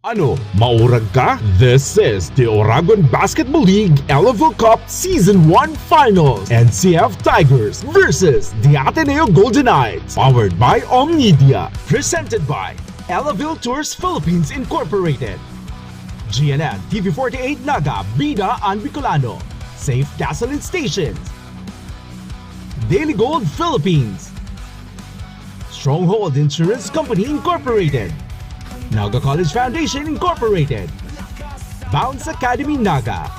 Ano, maurag ka? This is the Oragon Basketball League Elavil Cup Season 1 Finals. NCF Tigers versus the ADNU Golden Knights. Powered by Omnidea. Presented by Elavil Tours Philippines Incorporated. GNN TV48 NAGA, BIDA and BIKOLANO. Safe Gasoline Stations. DELIGOLD Philippines. Stronghold Insurance Company Incorporated. NAGA College Foundation Incorporated. Bounce Academy NAGA.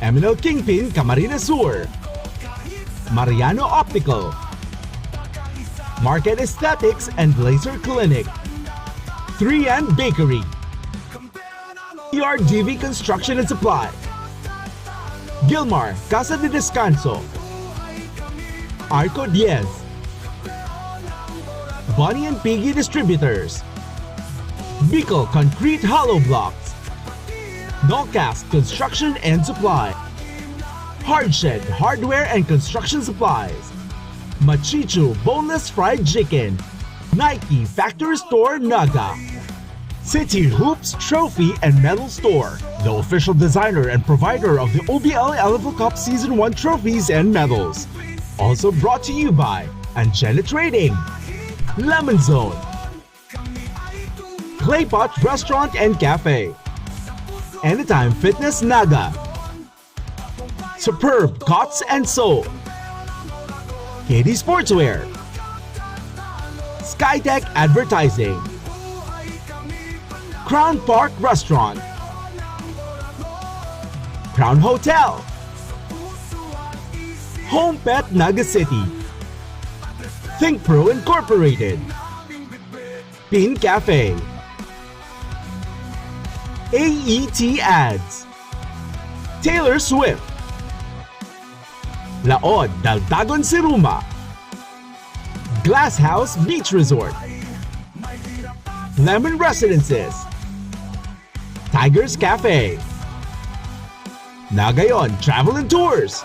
MNL KINGPIN Camarines Sur. MARIANO Optical. MARQED Aesthetics and Laser Clinic. 3N Bakery. TRDV Construction and Supply. GILMAR CASA de DESCANSO. ARCO DIEZ. Bonnie and PIGGY Distributors. BICOL Concrete Hollow Blocks. NOLCAST Construction and Supply. HARDSHED Hardware and Construction Supplies. MACHICHU Boneless Fried Chicken. Nike Factory Store NAGA. City Hoops Trophy and Medal Store, the official designer and provider of the OBL Elavil Cup Season 1 trophies and medals. Also brought to you by Angela Trading, Lemon Zone, Claypot Restaurant and Cafe, Anytime Fitness NAGA, Superb Cots and Sew, KD Sportswear, Skytech Advertising, Crown Park Restaurant, Crown Hotel, Home Pet Naga City, Think Pro Incorporated, Pin Cafe, AET Ads, Taylor Swift, Laod Daltagon Siruma, Glass House Beach Resort, Lemon Residences, Tigers Cafe, Nagayon Travel and Tours,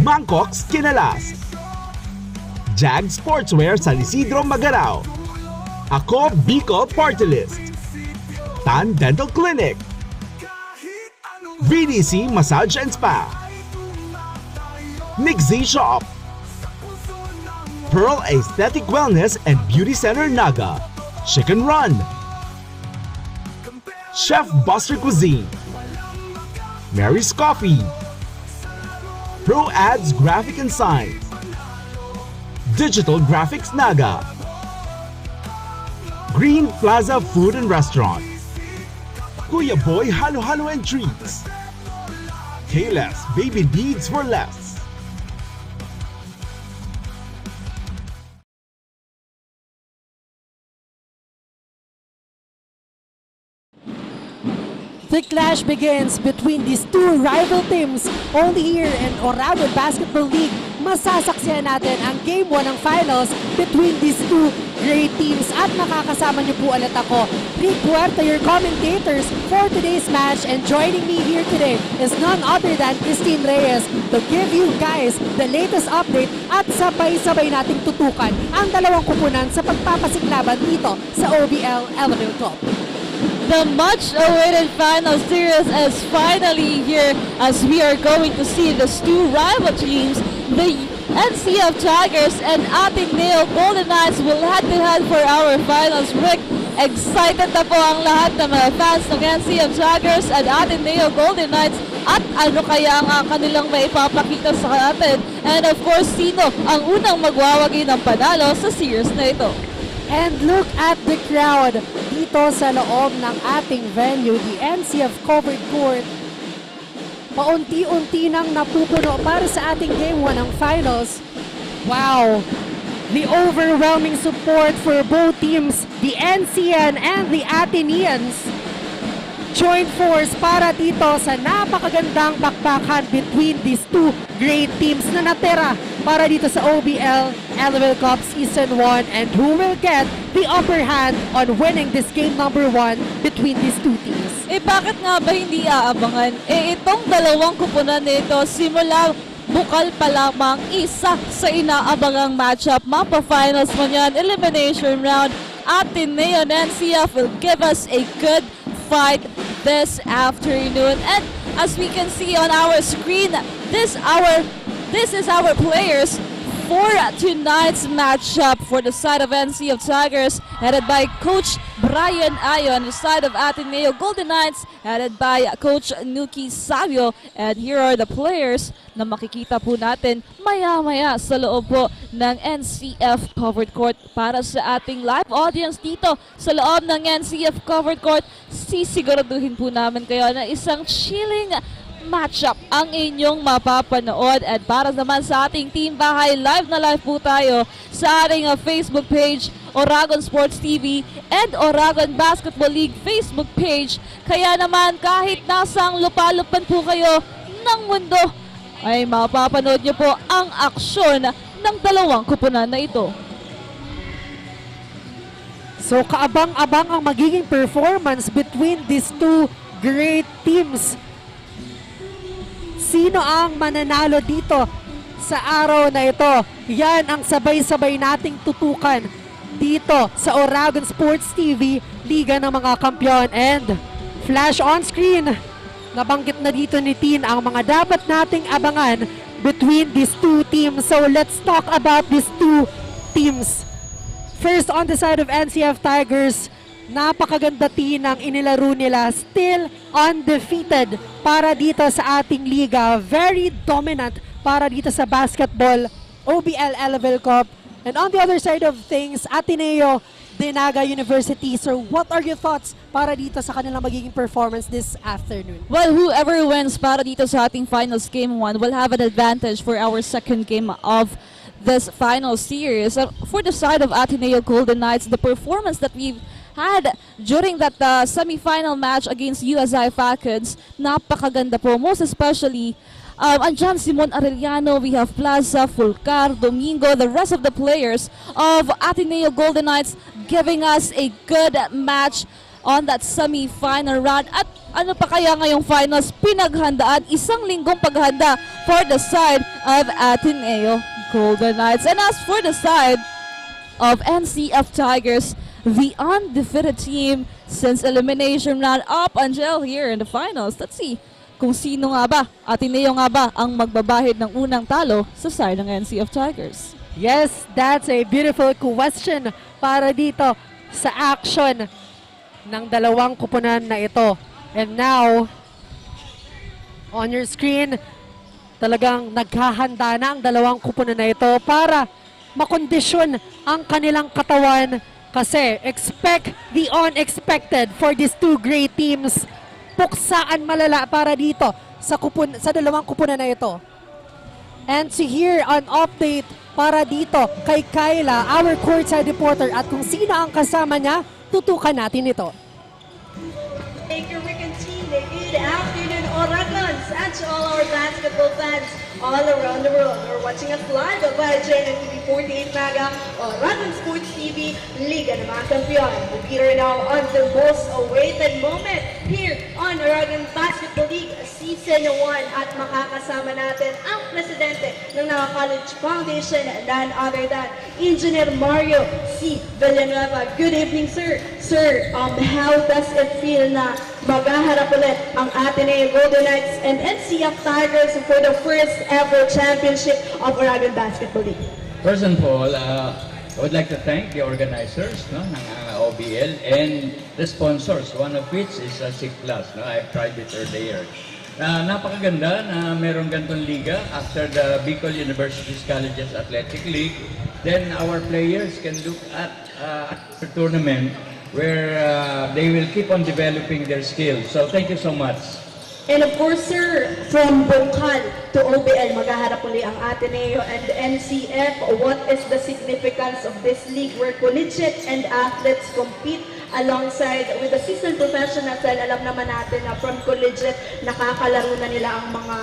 Mangkok's Kinalas, Jag Sportswear San Isidro Magarao, Ako BICOL Party List, Tan Dental Clinic, VDC Massage and Spa, Nixie Shop, Pearl Aesthetic Wellness and Beauty Center NAGA, Chicken Run, Chef Buster Cuisine, Mary's Coffee, Pro Ads Graphic and Signs, Digital Graphics NAGA, Green Plaza Food and Restaurant, Kuya Boy Halo Halo and Treats, K-Less Baby Needs for Less. The clash begins between these two rival teams only here in Oragon Basketball League. Masasaksihan natin ang Game 1 ng Finals between these two great teams. At makakasama niyo po ulit ako, Rick Puerta, your commentators for today's match. And joining me here today is none other than Christine Reyes to give you guys the latest update at sabay-sabay nating tutukan ang dalawang kupunan sa pagpapasiklaban dito sa OBL Elavil Cup. The much-awaited final series is finally here as we are going to see these two rival teams. The NCF Tigers and ADNU Golden Knights will head-to-head for our finals. Rick, excited na po ang lahat ng mga fans ng NCF Tigers and ADNU Golden Knights at ano kaya ang kanilang maipapakita sa atin. And of course, sino ang unang magwawagi ng panalo sa series na ito? And look at the crowd dito sa loob ng ating venue, the NCF Covered Court. Paunti-unti nang napupuno para sa ating Game 1 ng Finals. Wow! The overwhelming support for both teams, the NCN and the Athenians. Joint force para dito sa napakagandang bakbakan between these two great teams na natira para dito sa OBL Elavil Cup Season 1, and who will get the upper hand on winning this game number 1 between these two teams. Bakit nga ba hindi aabangan? Itong dalawang kupunan nito simula bukal pa lamang isa sa inaabangang matchup. Mapa finals man yan, elimination round. Ateneo and NCF will give us a good fight this afternoon. And as we can see on our screen, this is our players for tonight's matchup for the side of NCF Tigers, headed by Coach Brian Ayon, the side of Ateneo Golden Knights, headed by Coach Nuki Savio. And here are the players na makikita po natin maya-maya sa loob po ng NCF Covered Court. Para sa ating live audience dito sa loob ng NCF Covered Court, sisiguraduhin po namin kayo na isang chilling matchup ang inyong mapapanood. At para naman sa ating team bahay, live na live po tayo sa ating Facebook page, Oragon Sports TV and Oragon Basketball League Facebook page. Kaya naman kahit nasang lupalupan po kayo ng mundo, ay mapapanood nyo po ang aksyon ng dalawang kupunan na ito. So kaabang-abang ang magiging performance between these two great teams. Sino ang mananalo dito sa araw na ito? Yan ang sabay-sabay nating tutukan dito sa Oragon Sports TV, Liga ng mga Kampiyon. And flash on screen, nabanggit na dito ni Tin ang mga dapat nating abangan between these two teams. So let's talk about these two teams. First, on the side of NCF Tigers, napakaganda ang inilaro nila, still undefeated para dito sa ating liga. Very dominant para dito sa basketball, OBL Elavil Cup. And on the other side of things, Ateneo, NAGA University. So what are your thoughts para dito sa kanilang magiging performance this afternoon? Well, whoever wins para dito sa ating finals game 1 will have an advantage for our second game of this final series. For the side of Ateneo Golden Knights, the performance that we've had during that semi-final match against USI Falcons, napakaganda po. Most especially, andyan Simon Arellano, we have Plaza, Fulcar, Domingo, the rest of the players of Ateneo Golden Knights giving us a good match on that semi-final round. At ano pa kaya ngayong finals, pinaghandaan, isang linggong paghanda for the side of Ateneo Golden Knights. And as for the side of NCF Tigers, the undefeated team since elimination round up until here in the finals. Let's see kung sino nga ba, Ateneo nga ba ang magbabahid ng unang talo sa side ng NCF Tigers. Yes, that's a beautiful question para dito sa action ng dalawang kupunan na ito. And now, on your screen, talagang naghahanda na ang dalawang kupunan na ito para makondisyon ang kanilang katawan. Kasi expect the unexpected for these two great teams. Puksaan malala para dito sa dalawang kupunan na ito. And to hear an update para dito kay Kyla, our courtside reporter, at kung sino ang kasama niya, tutukan natin ito. Thank you, Rick and team. Good afternoon, Oragons, and to all our basketball fans all around the world. We're watching us live via TV 48 MAGA, Oragon Sports TV, Liga ng mga Kampiyon. We are now on the most awaited moment here on Oragon Basketball League Season 1 at makakasama natin ang presidente ng NAGA College Foundation, none other than Engineer Mario C. Villanueva. Good evening, sir. Sir, how does it feel na maghaharap ulit ang Ateneo Golden Knights and NCF Tigers for the first ever championship of Oragon Basketball League? First and all, I would like to thank the organizers ng OBL and the sponsors, one of which is SIC Plus. I've tried it earlier. Napakaganda na meron ganitong liga after the BICOL Universities Colleges Athletic League. Then our players can look at the tournament where they will keep on developing their skills. So thank you so much. And of course, sir, from BICOL to OBL, maghaharap uli ang Ateneo and NCF. What is the significance of this league where collegiate and athletes compete alongside with the seasoned professionals? Dahil alam naman natin na from collegiate, nakakalaro na nila ang mga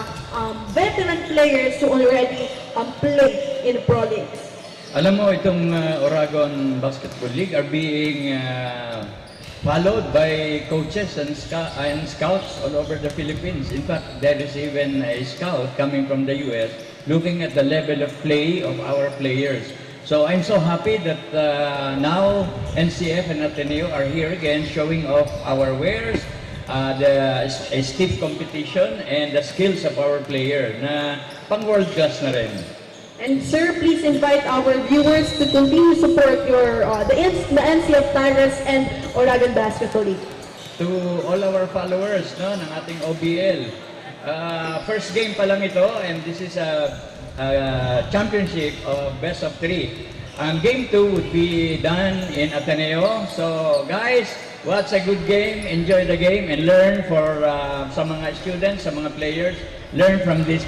veteran players who already play in pro leagues. Alam mo, itong Oragon Basketball League are being followed by coaches and scouts all over the Philippines. In fact, there is even a scout coming from the US looking at the level of play of our players. So I'm so happy that now NCF and Ateneo are here again showing off our wares, the stiff competition and the skills of our player na pang world class na rin. And sir, please invite our viewers to continue support your the NCF Tigers and Oragon Basketball League. To all our followers no, ng ating OBL, first game pa lang ito and this is a championship of best of 3. Game 2 would be done in Ateneo. So guys, watch a good game, enjoy the game, and learn for sa mga students, sa mga players, learn from these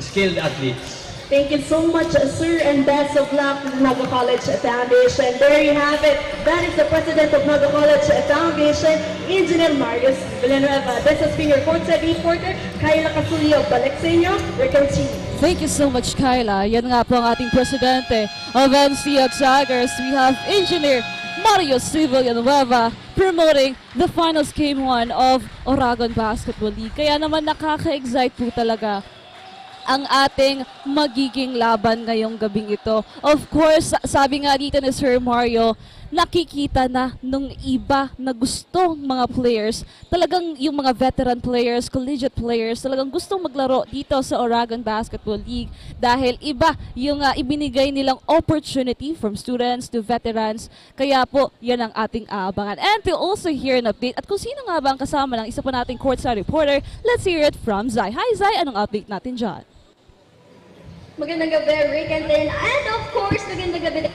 skilled athletes. Thank you so much, sir, and best of luck to the NAGA College Foundation. There you have it. That is the president of NAGA College Foundation, Engineer Marius Villanueva. This has been your courtside reporter, Kyla Casulio. Balik sa inyo, Ricardo. Thank you so much, Kyla. Yan nga po ang ating presidente of NCF Tigers. We have Engineer Marius Villanueva promoting the finals game 1 of Oragon Basketball League. Kaya naman nakaka-excite po talaga ang ating magiging laban ngayong gabing ito. Of course, sabi nga dito ni Sir Mario, nakikita na nung iba na gusto mga players, talagang yung mga veteran players, collegiate players, talagang gustong maglaro dito sa Oragon Basketball League dahil iba yung ibinigay nilang opportunity from students to veterans. Kaya po, yan ang ating aabangan. And to also hear an update at kung sino nga ba ang kasama ng isa po nating courtside reporter, let's hear it from Zai. Hi Zai, anong update natin dyan? Magandang gabi, Rick and Tin. And of course, magandang gabi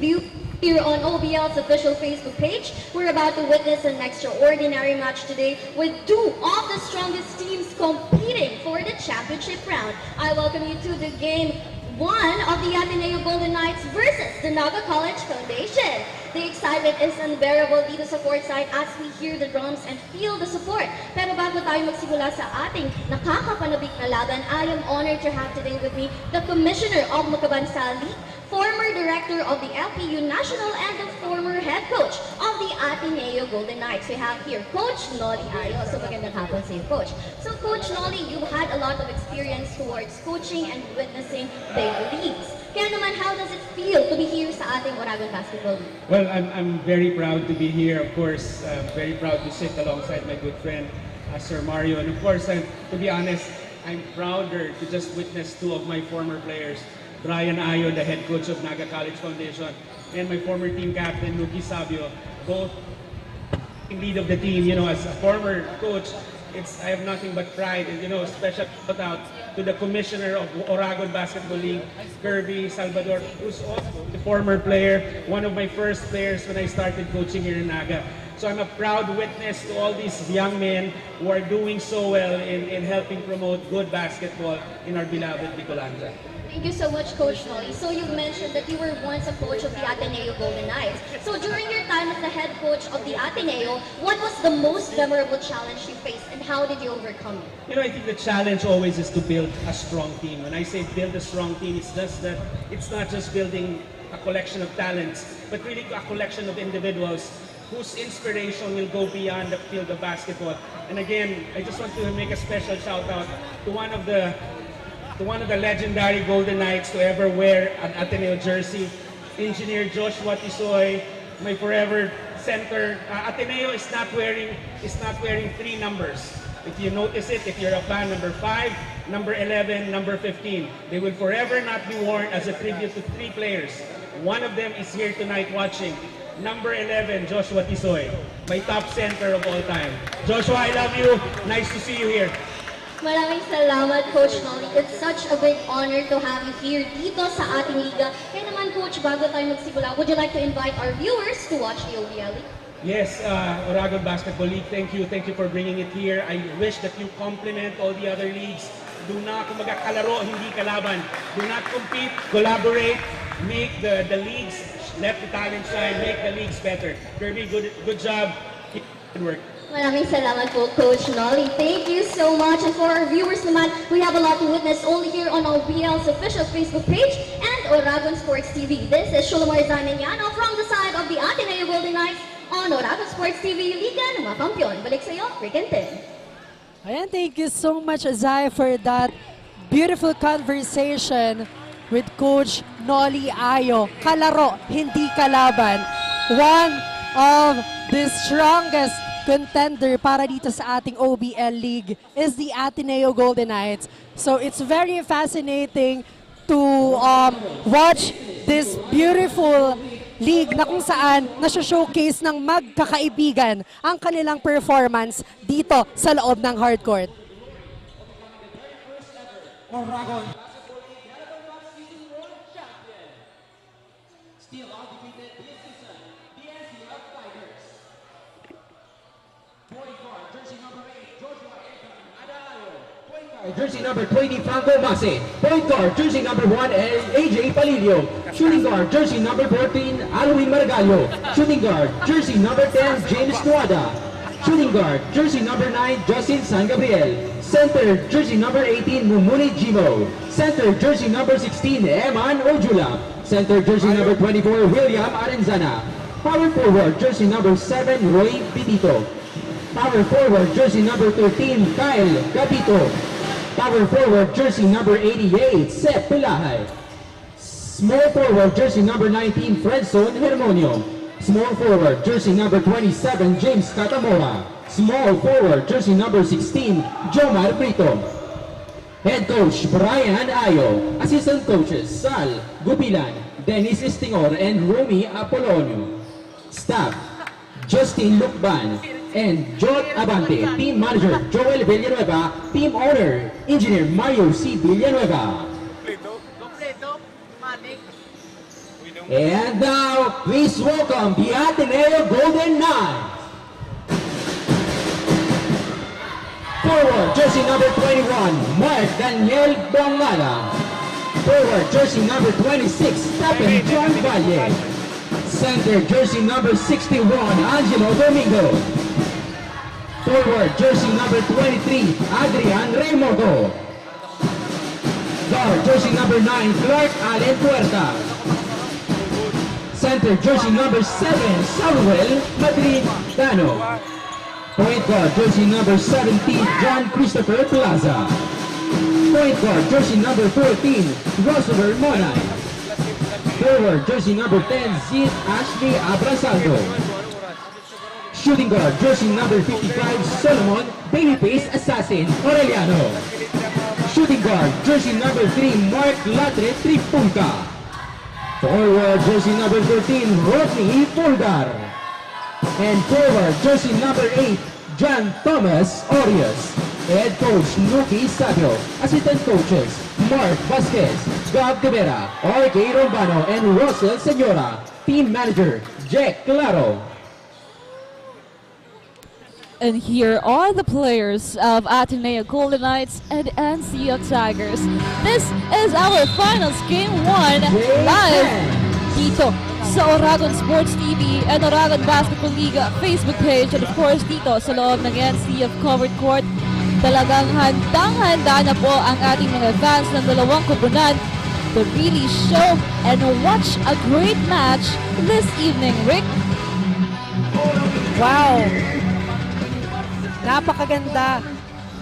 view here on OBL's official Facebook page. We're about to witness an extraordinary match today with 2 of the strongest teams competing for the championship round. I welcome you to the game 1 of the Ateneo Golden Knights versus the NAGA College Foundation. The excitement is unbearable dito sa courtside as we hear the drums and feel the support. Pero bago tayo magsimula sa ating nakakapanabik na laban, I am honored to have today with me the Commissioner of Makabansa League, former Director of the LPU National, and the former Head Coach of the Ateneo Golden Knights. We have here Coach Nolly Ayo. So magandang hapon sa iyo, Coach. So Coach Nolly, you've had a lot of experience towards coaching and witnessing big leagues. Kaya naman, how does it feel to be here sa ating Oragon Basketball League? Well, I'm very proud to be here. Of course, very proud to sit alongside my good friend, Sir Mario. And of course, to be honest, I'm prouder to just witness 2 of my former players, Brian Ayo, the head coach of NAGA College Foundation, and my former team captain, Nuki Sabio, both in lead of the team. You know, as a former coach, I have nothing but pride, and special shout out to the commissioner of Oragon Basketball League, Kirby Salvador, who's also the former player, one of my first players when I started coaching here in NAGA. So I'm a proud witness to all these young men who are doing so well in helping promote good basketball in our beloved BIKOLANO. Thank you so much, Coach Nolly. So you mentioned that you were once a coach of the Ateneo Golden Knights. So during your time as the head coach of the Ateneo, what was the most memorable challenge you faced and how did you overcome it? I think the challenge always is to build a strong team. When I say build a strong team, it's just that it's not just building a collection of talents, but really a collection of individuals whose inspiration will go beyond the field of basketball. And again, I just want to make a special shout out to one of the legendary Golden Knights to ever wear an Ateneo jersey, Engineer Joshua Tisoy, my forever center. Ateneo is not wearing 3 numbers. If you notice it, if you're a fan, number 5, number 11, number 15. They will forever not be worn as a tribute to 3 players. One of them is here tonight watching. Number 11, Joshua Tisoy, my top center of all time. Joshua, I love you. Nice to see you here. Maraming salamat, Coach Nolly. It's such a great honor to have you here dito sa ating liga. Kaya naman, Coach, bago tayo magsimula, would you like to invite our viewers to watch the OBL League? Yes, Oragon Basketball League, thank you for bringing it here. I wish that you compliment all the other leagues. Do not, kumaga, kalaro, hindi kalaban. Do not compete, collaborate, make the leagues, let the talent shine, make the leagues better. Kirby, good job, keep good work. Maraming salamat po, Coach Nolly. Thank you so much. And for our viewers naman, we have a lot to witness only here on OBL's official Facebook page and Oragon Sports TV. This is Shulamar Zaneniano from the side of the Ateneo Golden Knights on Oragon Sports TV, Liga ng mga Kampiyon. Balik sa iyo, Rick and Tim. Ayan, thank you so much, Zai, for that beautiful conversation with Coach Nolly Ayo. Kalaro, hindi kalaban. One of the strongest contender para dito sa ating OBL League is the Ateneo Golden Knights. So it's very fascinating to watch this beautiful league na kung saan nasa-showcase ng magkakaibigan ang kanilang performance dito sa loob ng hardcourt. Oragon. Jersey number 20, Franco Mase. Point guard, jersey number 1, AJ Palilio. Shooting guard, jersey number 14, Alwin Margallo. Shooting guard, jersey number 10, James Tuada. Shooting guard, jersey number 9, Justin San Gabriel. Center, jersey number 18, Mumuni Jimo. Center, jersey number 16, Eman Ojula. Center, jersey number 24, William Arenzana. Power forward, jersey number 7, Roy Pitito. Power forward, jersey number 13, Kyle Capito. Power forward, jersey number 88, Seth Pilahay. Small forward, jersey number 19, Fredson Hermonio. Small forward, jersey number 27, James Catamora. Small forward, jersey number 16, Jomar Brito. Head coach, Brian Ayo. Assistant coaches, Sal Gupilan, Dennis Estingor, and Rumi Apolonio. Staff, Justin Lukban and John Abante. Team manager, Joel Villanueva. Team owner, engineer Mario C. Villanueva. And now, please welcome the Ateneo Golden Knights. Forward, jersey number 21, Mark Daniel Bongala. Forward, jersey number 26, Stephen John Valle. Center, jersey number 61, Angelo Domingo. Forward, jersey number 23, Adrian Reymoto. Guard, jersey number 9, Clark Allen Puerta. Center, jersey number 7, Samuel Madrid Dano. Point guard, jersey number 17, John Christopher Plaza. Point guard, jersey number 14, Roosevelt Monay. Forward, jersey number 10, Zid Ashley Abrasaldo. Shooting guard, jersey number 55, Solomon Babyface Assassin Aureliano. Shooting guard, jersey number 3, Mark Latre Tripunta. Forward, jersey number 13, Rodney Fulgar. And forward, jersey number 8, John Thomas Orias. Head coach, Nuki Sabio. Assistant coaches, Mark Vasquez, Gab Rivera, R.K. Rombano, and Russell Senora. Team manager, Jack Claro. And here are the players of Ateneo Golden Knights and NCO Tigers. This is our finals game 1 live dito sa Oragon Sports TV and Oragon Basketball League Facebook page, and of course dito sa loob ng NCF Covered Court. Talagang handang-handa na po ang ating mga fans ng dalawang koponan to really show and watch a great match this evening. Rick? Wow! Napakaganda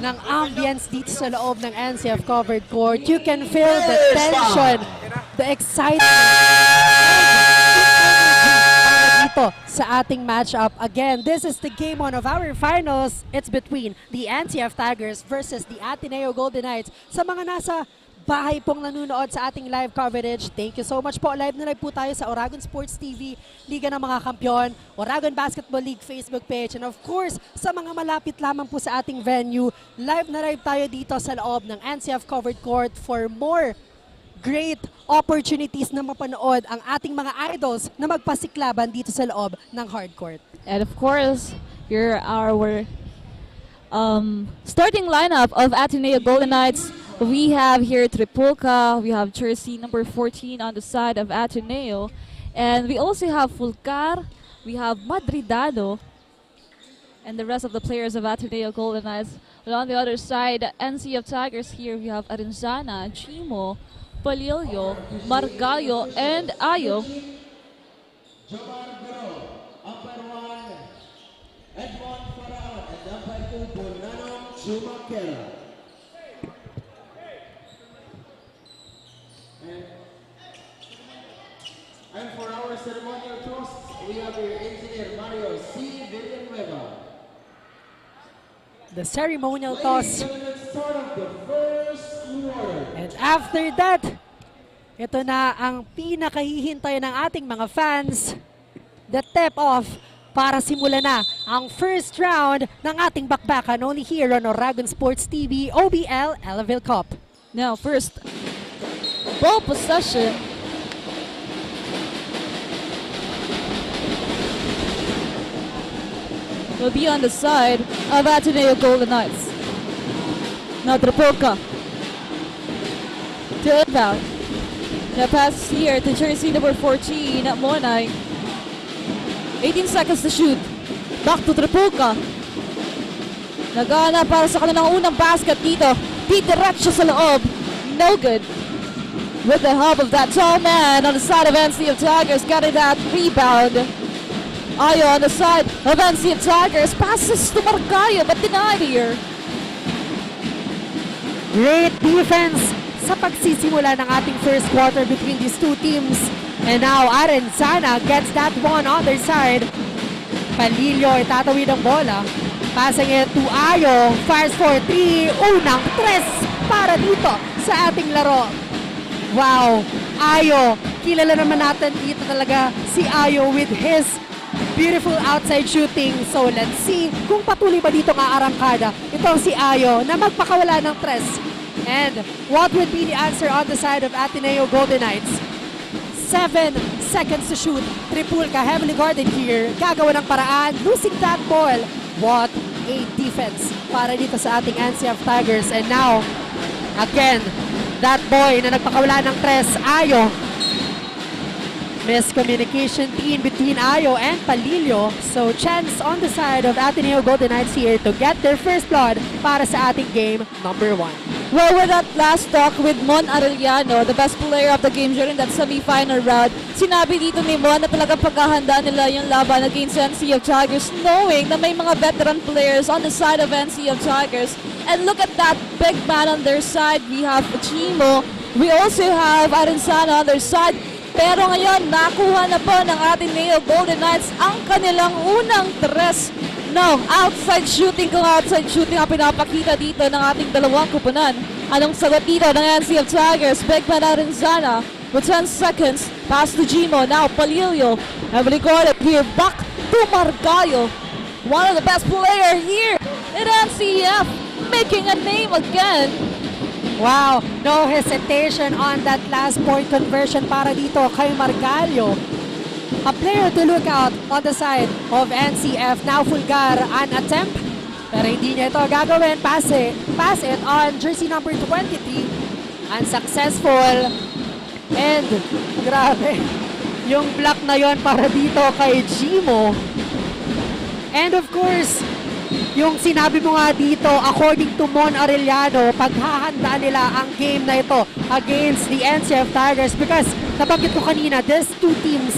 ng ambience dito sa loob ng NCF Covered Court. You can feel the tension, the excitement, dito sa ating matchup. Again, this is the game 1 of our finals. It's between the NCF Tigers versus the Ateneo Golden Knights. Sa mga nasa bahay pong nanonood sa ating live coverage, thank you so much po. Live na live po tayo sa Oragon Sports TV, Liga ng mga Kampiyon, Oragon Basketball League Facebook page, and of course, sa mga malapit lamang po sa ating venue, live na live tayo dito sa loob ng NCF Covered Court for more great opportunities na mapanood ang ating mga idols na magpasiklaban dito sa loob ng hardcourt. And of course, here are our starting lineup of Ateneo Golden Knights. We have here Tripulca, we have jersey number 14 on the side of Ateneo, and we also have Fulcar, we have Madridado, and the rest of the players of Ateneo Golden Knights. And on the other side, NCF Tigers here, we have Arenzana, Chimo, Palilio, Margallo, and Ayo. the ceremonial toss. And after that, ito na ang pinakahihintay ng ating mga fans. The tip-off para simulan na ang first round ng ating bakbakan only here on Oragon Sports TV OBL Elavil Cup. Now, first ball possession. Will be on the side of ADNU Golden Knights. Now Trapolka to inbound. The pass here to jersey number 14, Monay. 18 seconds to shoot. Back to Trapolka. Nagana para sa kanilang unang basket dito. Diretso sa loob. No good. With the help of that tall man on the side of NC of Tigers, getting that rebound. Ayo on the side of NC of Tigers. Passes to Marcayo, but denied here. Great defense sa pagsisimula ng ating first quarter between these two teams. And now Arenzana gets that one on their side. Palillo itatawid ang bola. Passing it to Ayo. Fires for 3. Unang 3 para dito sa ating laro. Wow! Ayo. Kilala naman natin dito talaga si Ayo with his beautiful outside shooting. So let's see kung patuloy ba dito nga arangkada itong si Ayo na magpakawala ng 3. And what would be the answer on the side of Ateneo Golden Knights? 7 seconds to shoot. Tripulka heavily guarded here. Gagawa ng paraan. Losing that ball. What a defense para dito sa ating NCF Tigers. And now, again, that boy na nagpakawala ng 3, Ayo. Miscommunication in between Ayo and Palillo. So chance on the side of Ateneo Golden Knights here to get their first blood para sa ating game number 1. Well, with that last talk with Mon Arellano, the best player of the game during that semi-final round, sinabi dito ni Mon na talagang paghahanda nila yung laban against NC of Tigers, knowing na may mga veteran players on the side of NC of Tigers. And look at that big man on their side. We have Chimo. We also have Arenzana on their side. Pero ngayon, nakuha na po ng Ateneo Golden Knights ang kanilang unang 3. No, outside shooting kung outside shooting ang pinapakita dito ng ating dalawang kupunan. Anong sagot dito ng NC of Tigers? Bigman Arenzana with 10 seconds. Pass to Gimo. Now Palillo. Heavily guarded here. Back to Marcayo. One of the best player here in NCF. Making a name again. Wow, no hesitation on that last point conversion para dito kay Marcayo. A player to look out on the side of NCF. Now Fulgar, an attempt. Pero hindi niya ito gagawin. Pass it on jersey number 23. Unsuccessful. And grabe, yung block na yon para dito kay Gimo. And of course, yung sinabi mo nga dito, according to Mon Arellano, paghahanda nila ang game na ito against the NCF Tigers because nabanggit ko kanina, these two teams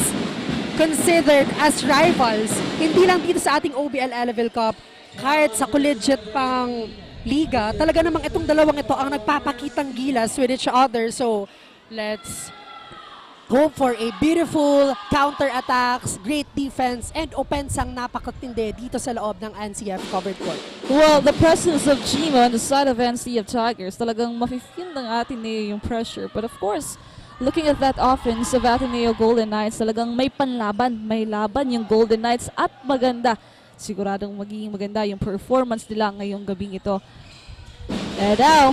considered as rivals, hindi lang dito sa ating OBL Elavil Cup, kahit sa collegiate pang liga, talaga namang itong dalawang ito ang nagpapakitang gilas with each other. So, let's hope for a beautiful counter-attacks, great defense, and opensang napakatindi dito sa loob ng NCF covered court. Well, the presence of Gimo on the side of NCF Tigers, talagang mafe-feel ng Ateneo yung pressure. But of course, looking at that offense of Ateneo Golden Knights, talagang may panlaban, may laban yung Golden Knights at maganda. Siguradong magiging maganda yung performance nila ngayong gabing ito. And now,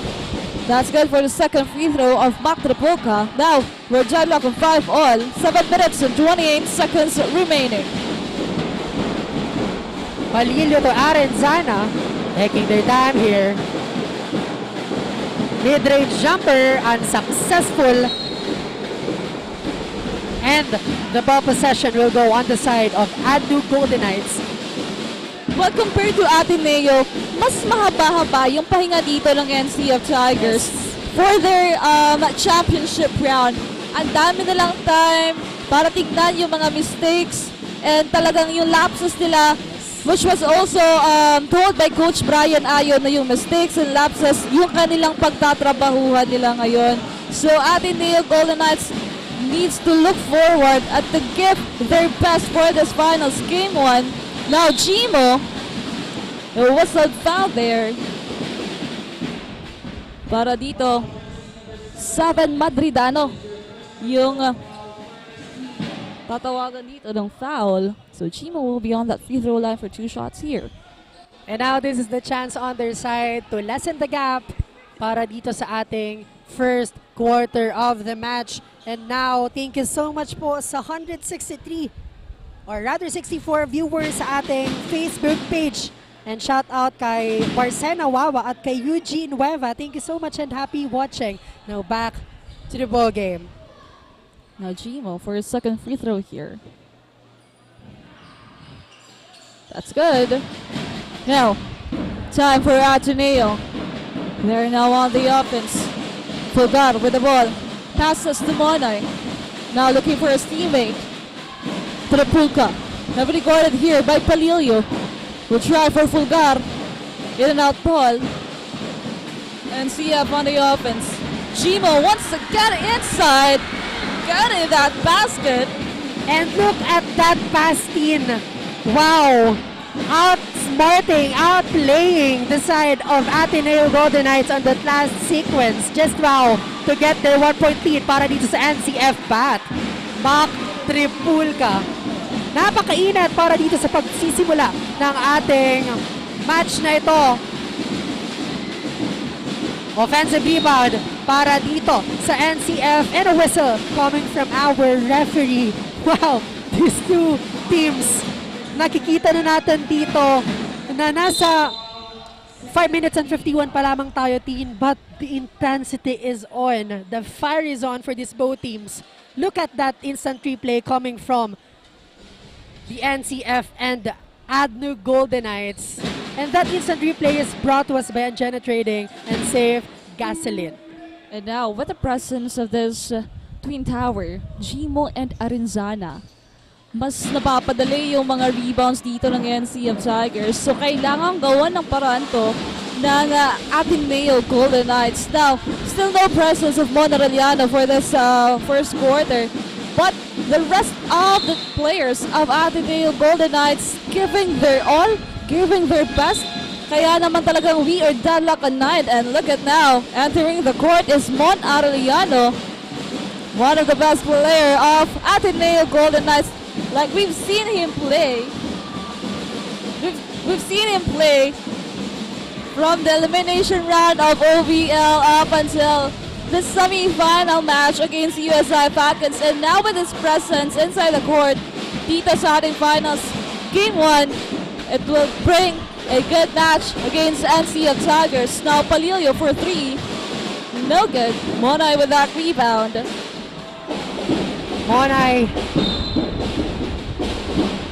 that's good for the second free throw of Mac Trapolka. Now, we're deadlock on 5-all. 7 minutes and 28 seconds remaining. Palillo to Arenzana, taking their time here. Mid-range jumper, unsuccessful. And the ball possession will go on the side of ADNU Golden Knights. But compared to Ateneo, mas mahaba-haba yung pahinga dito ng NC of Tigers for their championship round. Ang dami nilang time para tignan yung mga mistakes and talagang yung lapses nila, which was also told by Coach Brian Ayon na yung mistakes and lapses yung kanilang pagtatrabahuhan nila ngayon. So Ateneo Golden Knights needs to look forward at to give their best for this finals game 1. Now Gimo No whistle foul there. Para dito, 7 Madridano yung tatawagan dito ng foul. So Chimo will be on that free throw line for 2 shots here. And now this is the chance on their side to lessen the gap para dito sa ating first quarter of the match. And now, thank you so much po sa 163 or rather 64 viewers sa ating Facebook page. And shout out kay Barcena Wawa at kay Eugene Nueva. Thank you so much and happy watching. Now back to the ball game. Now Chimo for his second free throw here. That's good. Now, time for Ateneo. They're now on the offense. Fulgar with the ball. Passes to Monoy. Now looking for his teammate. Trapulka. Heavily guarded here by Palilio. Will try for Fulgar. In and out ball. And CF on the offense. Chimo wants to get inside. Getting that basket. And look at that pass in. Wow. Outsmarting, outplaying the side of Ateneo Golden Knights on that last sequence. Just wow. To get their 1-point lead para dito sa NCF Bat. Mac Tripulka. Napakainat para dito sa pagsisimula ng ating match na ito. Offensive rebound para dito sa NCF and a whistle coming from our referee. Wow, these two teams, nakikita na natin dito na nasa 5 minutes and 51 pa lamang tayo, team, but the intensity is on. The fire is on for these both teams. Look at that instant replay coming from the NCF and ADNU Golden Knights. And that instant replay is brought to us by Angena Trading and Save Gasoline. And now, with the presence of this Twin Tower, Chimo and Arinzana, mas napapadali yung mga rebounds dito ng NCF Tigers. So, kailangan gawan ng paraan to ng Ateneo Golden Knights. Now, still no presence of Mon Arellano for this first quarter. But the rest of the players of Ateneo Golden Knights giving their all, giving their best. Kaya naman talagang we are done like a night. And look at now, entering the court is Mon Arellano, one of the best player of Ateneo Golden Knights. Like we've seen him play. We've seen him play from the elimination round of OVL up until the semi-final match against USI Falcons, and now with his presence inside the court dito sa ating finals game 1, it will bring a good match against NCF Tigers. Now Palilio for 3, no good. Monoy with that rebound. Monoy,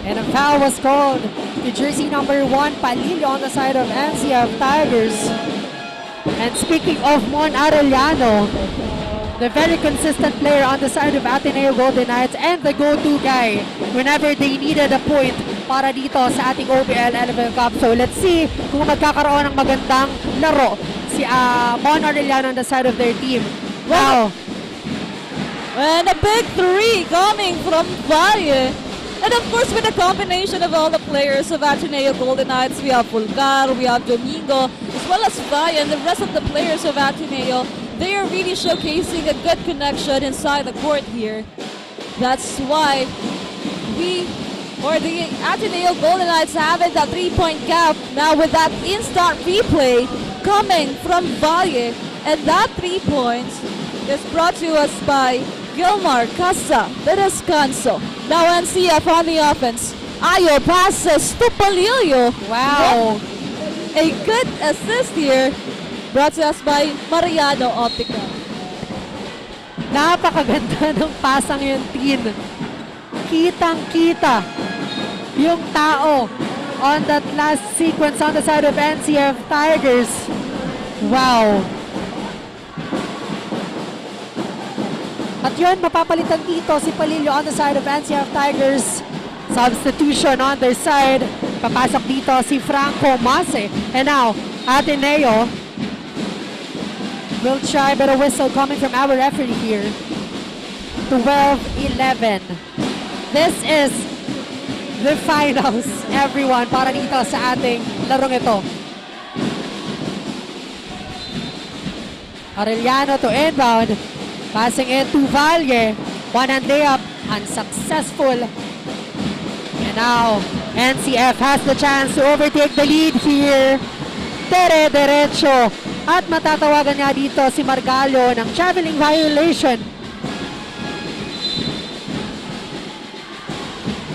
and a foul was called to jersey number 1 Palilio on the side of NCF Tigers. And speaking of Mon Arellano, the very consistent player on the side of Ateneo Golden Knights and the go-to guy whenever they needed a point para dito sa ating OBL Elavil Cup. So let's see kung magkakaroon ng magandang laro si Mon Arellano on the side of their team. Wow! And a big 3 coming from Valle. And of course, with the combination of all the players of Ateneo Golden Knights, we have Fulgar, we have Domingo, as well as Valle, and the rest of the players of Ateneo, they are really showcasing a good connection inside the court here. That's why the Ateneo Golden Knights having that 3-point gap now with that instant replay coming from Valle. And that 3 points is brought to us by GILMAR, CASA, DESCANSO. Now NCF on the offense. Ayo passes to Palilio. Wow! A good assist here brought to us by MARIANO OPTICAL. Napakaganda ng pasang yung team. Kitang-kita yung tao on that last sequence on the side of NCF Tigers. Wow! At yun, mapapalitan dito si Palilio on the side of NCF Tigers. Substitution on their side. Papasok dito si Franco Mase. And now, Ateneo will try, but a whistle coming from our referee here. 12-11. This is the finals, everyone, para dito sa ating larong ito. Arellano to inbound. Passing it to Valle. One-hand layup. Unsuccessful. And now, NCF has the chance to overtake the lead here. Derecho. At matatawagan niya dito si Margallo ng traveling violation.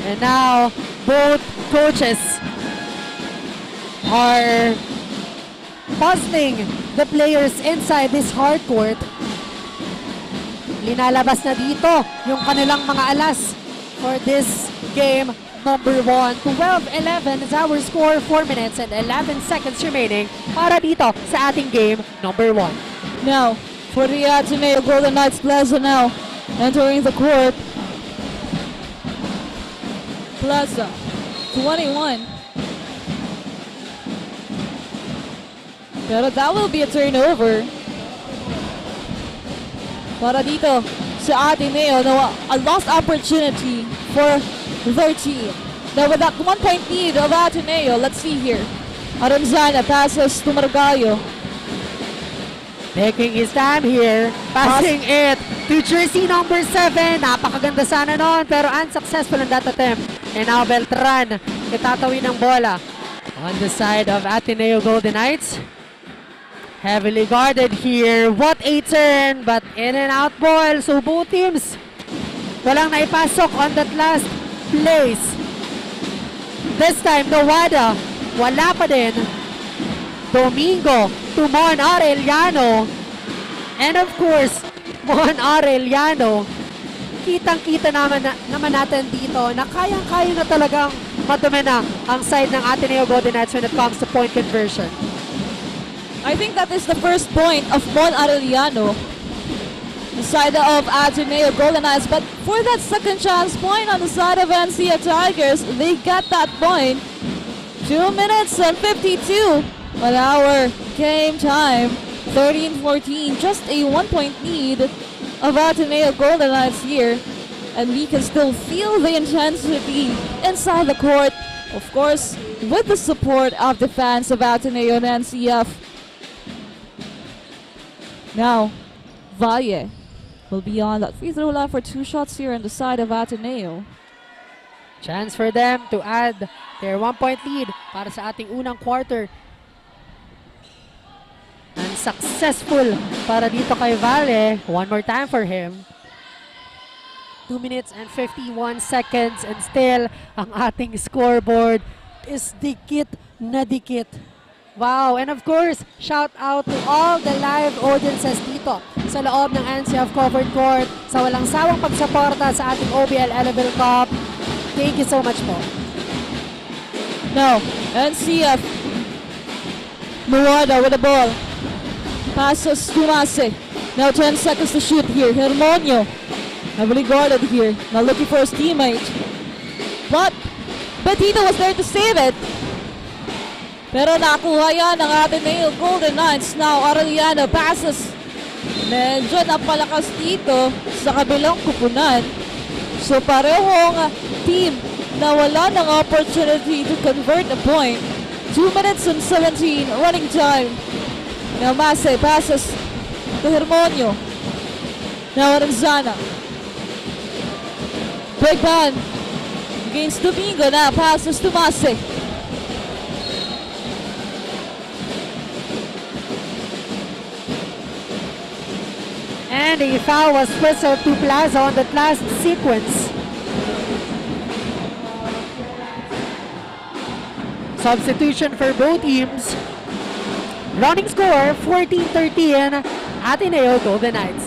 And now, both coaches are puzzling the players inside this hard court. Linalabas na dito yung kanilang mga alas for this game number 1. 12-11 is our score. 4 minutes and 11 seconds remaining para dito sa ating game number 1. Now, for the ADNU Golden Knights Plaza now entering the court. Plaza, 21. Pero that will be a turnover. Para dito sa ADNU, a lost opportunity for their team. Now with that 1-point lead of ADNU, let's see here. Aranzana passes to Margallo. Taking his time here. Passing it to jersey number 7. Napakaganda sana noon pero unsuccessful in that attempt. And now Beltran, itatawin ng bola on the side of ADNU Golden Knights. Heavily guarded here. What a turn, but in and out ball. So both teams walang naipasok on that last place. This time, Nawada, wala pa din. Domingo to Mon Arellano. And of course, Mon Arellano. Kitang-kita naman natin dito na kayang-kaya na talagang madumi na ang side ng ADNU Golden Knights when it comes to point conversion. I think that is the first point of Mon Arellano, the side of ADNU Golden Knights. But for that second chance point on the side of NCF Tigers, they got that point. 2 minutes and 52 on our game time. 13-14, just a 1-point lead of ADNU Golden Knights here. And we can still feel the intensity inside the court. Of course, with the support of the fans of ADNU and NCF. Now, Valle will be on that free throw line for 2 shots here on the side of ADNU. Chance for them to add their 1-point lead para sa ating unang quarter. Unsuccessful para dito kay Valle. One more time for him. 2 minutes and 51 seconds and still ang ating scoreboard is dikit na dikit. Wow, and of course, shout out to all the live audiences dito sa loob ng NCF Covered Court sa walang sawang pagsuporta sa ating OBL Elavil Cup. Thank you so much po. Now, NCF, Muada with the ball. Passes to Mase. Now 10 seconds to shoot here. Hermonio, heavily guarded here. Now looking for his teammate. But Betito was there to save it. Pero nakuha yan ng ADNU Golden Knights. Now Arellano passes. Medyo napalakas dito sa kabilang kupunan. So parehong team na wala ng opportunity to convert a point. 2 minutes and 17 running time. Now Mase passes to Hermonio. Now Aranzana. Big man against Domingo. Now passes to Mase. And a foul was whistled to Plaza on that last sequence. Substitution for both teams. Running score, 14-13, ADNU Golden Knights.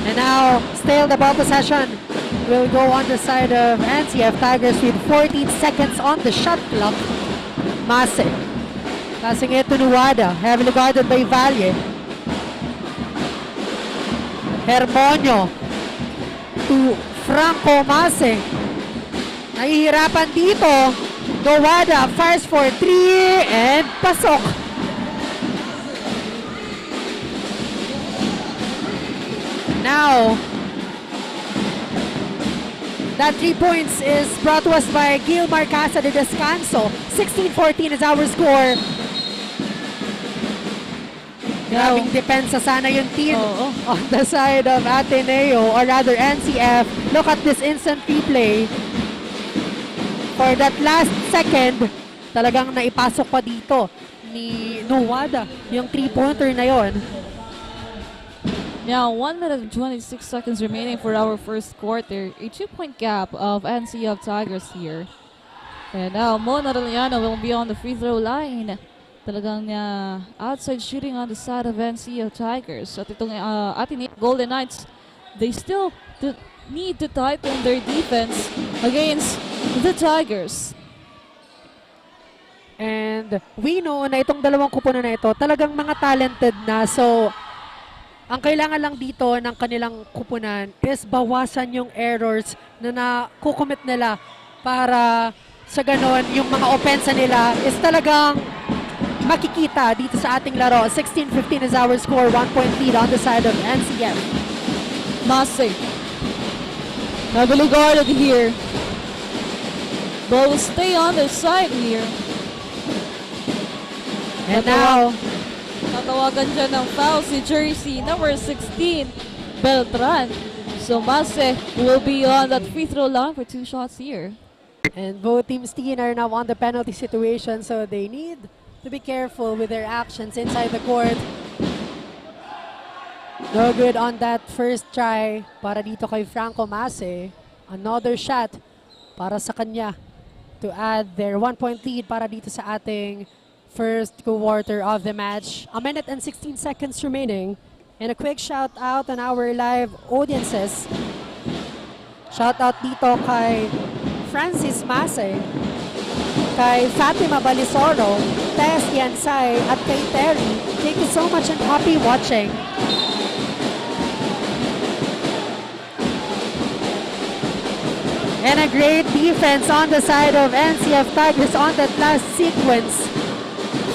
And now, still the ball possession will go on the side of NCF Tigers with 14 seconds on the shot clock. Mase. Passing it to Nuada, heavily guarded by Valle. Hermonio to Franco Mase. Nahihirapan dito. Nuada fires for 3 and pasok. Now, That 3 points is brought to us by GILMAR CASA de DESCANSO. 16-14 is our score. Grabing depensa sana yung team on the side of Ateneo, or rather NCF. Look at this instant replay. For that last second, talagang naipasok pa dito ni Nuwada yung 3-pointer na yon. Now, 1 minute and 26 seconds remaining for our first quarter. A 2-point gap of NCF Tigers here. And now, MARIANO will be on the free throw line. Talagang outside shooting on the side of NCF Tigers. At itong ating Golden Knights, they still need to tighten their defense against the Tigers. And we know na itong dalawang kupunan na ito, talagang mga talented na. So, ang kailangan lang dito ng kanilang kupunan is bawasan yung errors na nakukumit nila para sa ganon yung mga opensa nila is talagang makikita dito sa ating laro. 16-15 is our score, 1-point lead on the side of NCF. Mase. Heavily guarded here. Ball will stay on their side here. And now, tatawagan dyan ng foul si jersey number 16, Beltran. So Mase will be on that free throw line for 2 shots here. and both teams are now on the penalty situation, so they need to be careful with their actions inside the court. No good on that first try para dito kay Franco Mase. Another shot para sa kanya to add their 1-point lead para dito sa ating first quarter of the match. A minute and 16 seconds remaining. And a quick shout out on our live audiences. Shout out dito kay Francis Mase, kay Fatima Balisoro, Tess Yansay, at kay Terry. Thank you so much and happy watching. And a great defense on the side of NCF Tigers on that last sequence,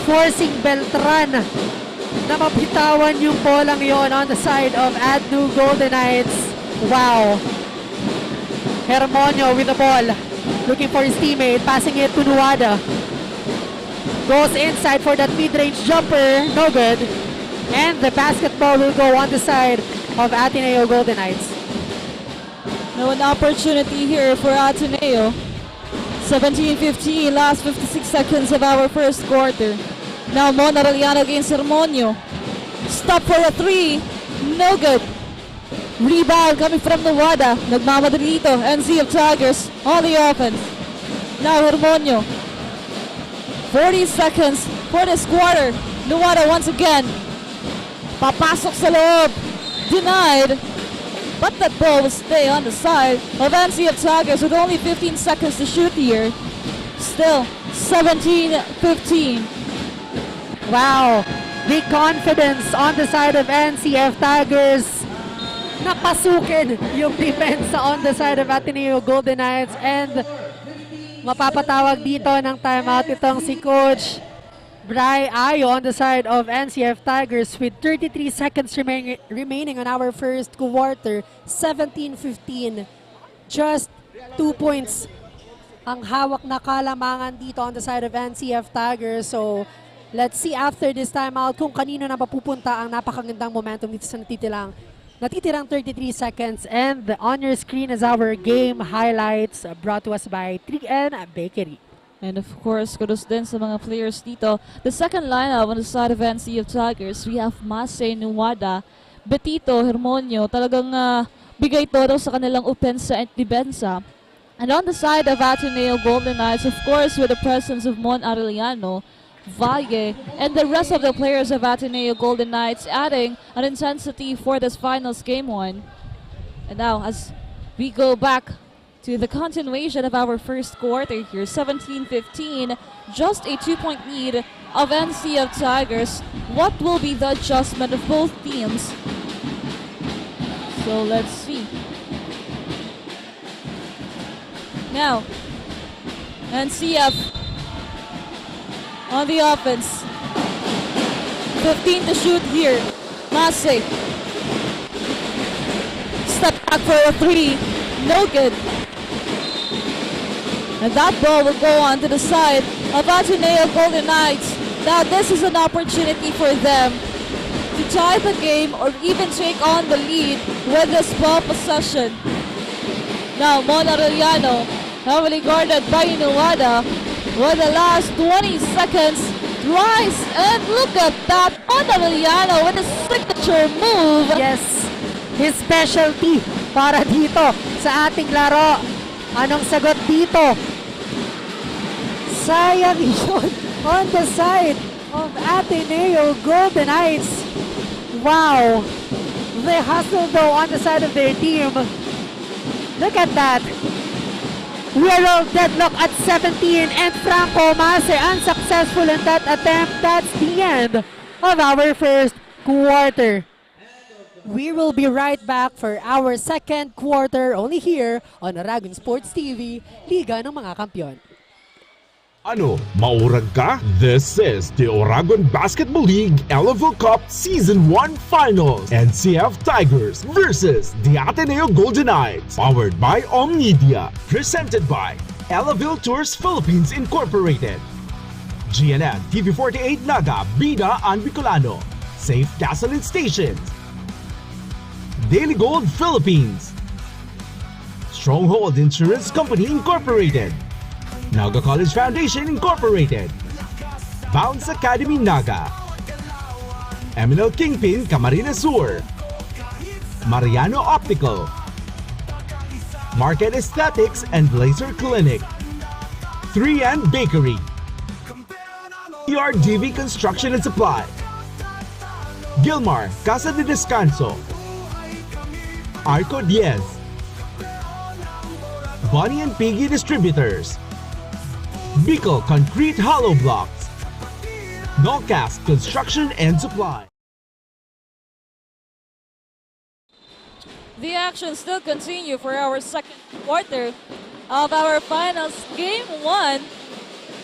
forcing Beltran na mapitawan yung bolang yon on the side of ADNU Golden Knights. Wow. Hermonio with the ball, looking for his teammate, passing it to Nuwada. Goes inside for that mid-range jumper, no good. And the basketball will go on the side of Ateneo Golden Knights. Now an opportunity here for Ateneo. 17-15, last 56 seconds of our first quarter. Now MARIANO against Hermonio. Stop for a 3, no good. Rebound coming from Nuwada. Nagmamadali dito, NCF Tigers on the offense. Now Hermonio. 40 seconds for this quarter. Nuwada once again. Papasok sa loob. Denied. But that ball will stay on the side of NCF Tigers with only 15 seconds to shoot here. Still 17-15. Wow. Big confidence on the side of NCF Tigers. Napasukin yung defense on the side of Ateneo Golden Knights, and mapapatawag dito ng timeout itong si Coach Bry Ayo on the side of NCF Tigers with 33 seconds remaining on our first quarter. 17-15. Just 2 points ang hawak na kalamangan dito on the side of NCF Tigers. So let's see after this timeout kung kanino na mapupunta ang napakagandang momentum dito sa natitirang 33 seconds. And on your screen is our game highlights brought to us by 3N Bakery. And of course, kudos din sa mga players dito. The second lineup on the side of NCF Tigers, we have Mase, Nuwada, Betito, Hermonio. Talagang bigay todo sa kanilang opensa at debensa. And on the side of Ateneo Golden Knights, of course, with the presence of MARIANO, Valle, and the rest of the players of Ateneo Golden Knights adding an intensity for this finals game 1. And now, as we go back to the continuation of our first quarter here, 17-15, just a 2-point lead of NCF Tigers. What will be the adjustment of both teams? So let's see. Now, NCF on the offense. 15 to shoot here. Mase. Step back for a 3. No good. And that ball will go on to the side of Ateneo Golden Knights. Now this is an opportunity for them to tie the game or even take on the lead with this ball possession. Now Mariano, heavily guarded by Inuada, with the last 20 seconds, tries, and look at that, Mariano with a signature move. Yes, his specialty para dito sa ating laro. Anong sagot dito? Sayang yun on the side of Ateneo Golden Knights. Wow, they hustle though on the side of their team. Look at that. We are all deadlocked at 17 and Franco Mase unsuccessful in that attempt. That's the end of our first quarter. We will be right back for our second quarter only here on Oragon Sports TV, Liga ng mga Kampiyon. Ano, maurag ka? This is the Oragon Basketball League Elavil Cup Season 1 Finals. NCF Tigers versus the Ateneo Golden Knights. Powered by Omnidea. Presented by Elavil Tours Philippines Incorporated. GNN TV48 NAGA, BIDA and BIKOLANO. Safe Gasoline Stations. DELIGOLD Philippines. Stronghold Insurance Company Incorporated. NAGA College Foundation Incorporated. Bounce Academy NAGA. MNL KINGPIN Camarines Sur. MARIANO Optical. MARQED Aesthetics and Laser Clinic. 3N Bakery. TRDV Construction and Supply. GILMAR Casa de Descanso. ARCO DIEZ. Bonnie and Piggy Distributors. BICOL Concrete Hollow Blocks. NOLCAST Construction and Supply. The action still continue for our second quarter of our finals. Game 1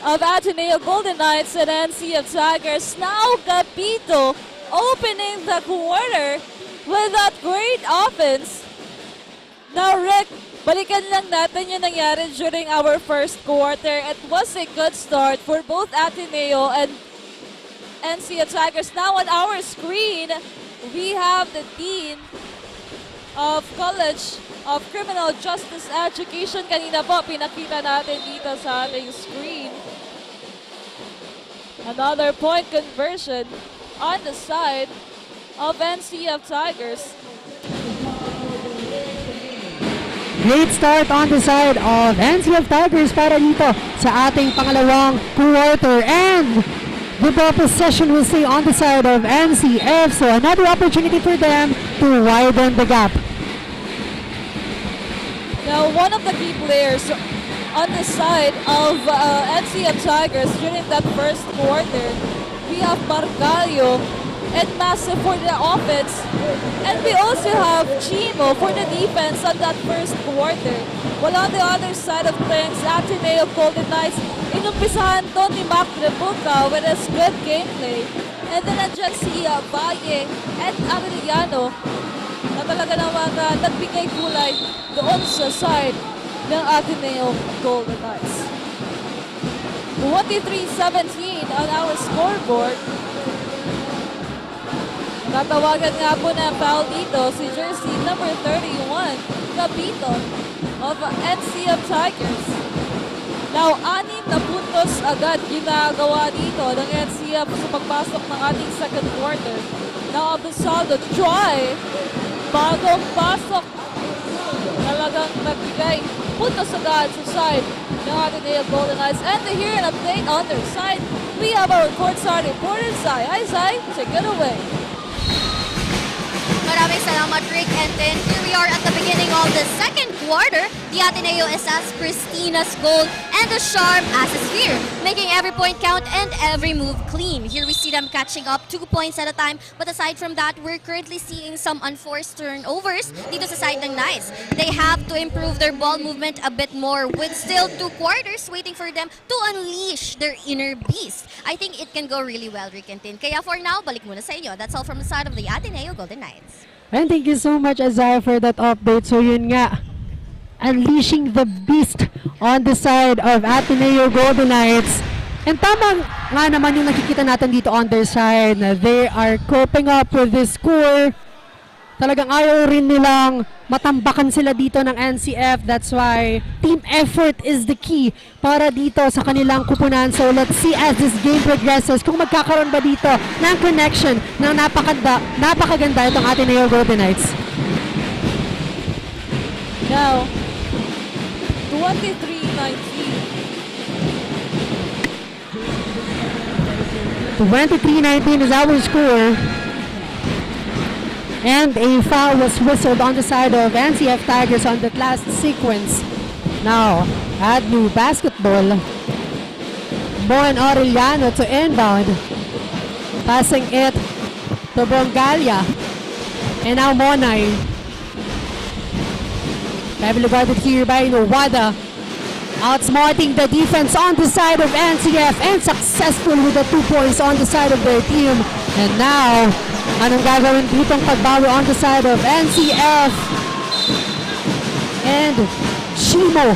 of Ateneo Golden Knights and NCF Tigers. Now Capito opening the quarter with that great offense. Now Rick, balikan lang natin yung nangyari during our first quarter. It was a good start for both Ateneo and NCF Tigers. Now on our screen, we have the Dean of College of Criminal Justice Education. Kanina po, pinakita natin dito sa ating screen. Another point conversion on the side of NCF Tigers. Great start on the side of NCF Tigers para dito sa ating pangalawang quarter. And the ball possession will stay on the side of NCF. So another opportunity for them to widen the gap. Now, one of the key players on the side of NCF Tigers during that first quarter, we have Margallo and Massive for the offense. And we also have Chimo for the defense on that first quarter. While on the other side of things, Ateneo Golden Knights, inumpisahan to ni Mac Rebuca with his good gameplay. And then nandiyan si Valle and Arellano na talaga naman nagbigay kulay doon sa side ng Ateneo Golden Knights. 23-17 on our scoreboard. Tatawagan nga po na foul dito si jersey number 31, Capito of NCF Tigers. Now, 6 na puntos agad ginagawa dito ng NCF sa pagpasok ng ating second quarter. Now, Abusaldo try, bagong pasok. Talagang nagbigay puntos agad sa side ng Ateneo Golden Knights. And to hear an update on their side, we have our courtside reporter, Zai. Hi, Zai, take it away. Maraming salamat, Rick. And then here we are at the beginning of the second quarter. The Ateneo is as pristine as gold and as sharp as a sphere, making every point count and every move clean. Here we see them catching up 2 points at a time. But aside from that, we're currently seeing some unforced turnovers dito sa side ng Knights. They have to improve their ball movement a bit more with still 2 quarters waiting for them to unleash their inner beast. I think it can go really well, Rick and Tin. Kaya for now, balik muna sa inyo. That's all from the side of the Ateneo Golden Knights. And thank you so much, Azai, for that update. So yun nga, unleashing the beast on the side of Ateneo Golden Knights. And tama nga naman yung nakikita natin dito on their side na they are coping up with this score. Talagang ayaw rin nilang matambakan sila dito ng NCF. That's why team effort is the key para dito sa kanilang kupunan. So let's see as this game progresses kung magkakaroon ba dito ng connection ng napakaganda itong Ateneo Golden Knights. Now, 23-19. 23-19 is our score. And a foul was whistled on the side of NCF Tigers on that last sequence. Now, ADNU basketball. Mariano to inbound. Passing it to Bongalia. And now Nonoy. Heavily guarded here by Wada. Outsmarting the defense on the side of NCF and successful with the 2 points on the side of their team. And now, anong gagawin ditong pagbawi on the side of NCF? And Shimo.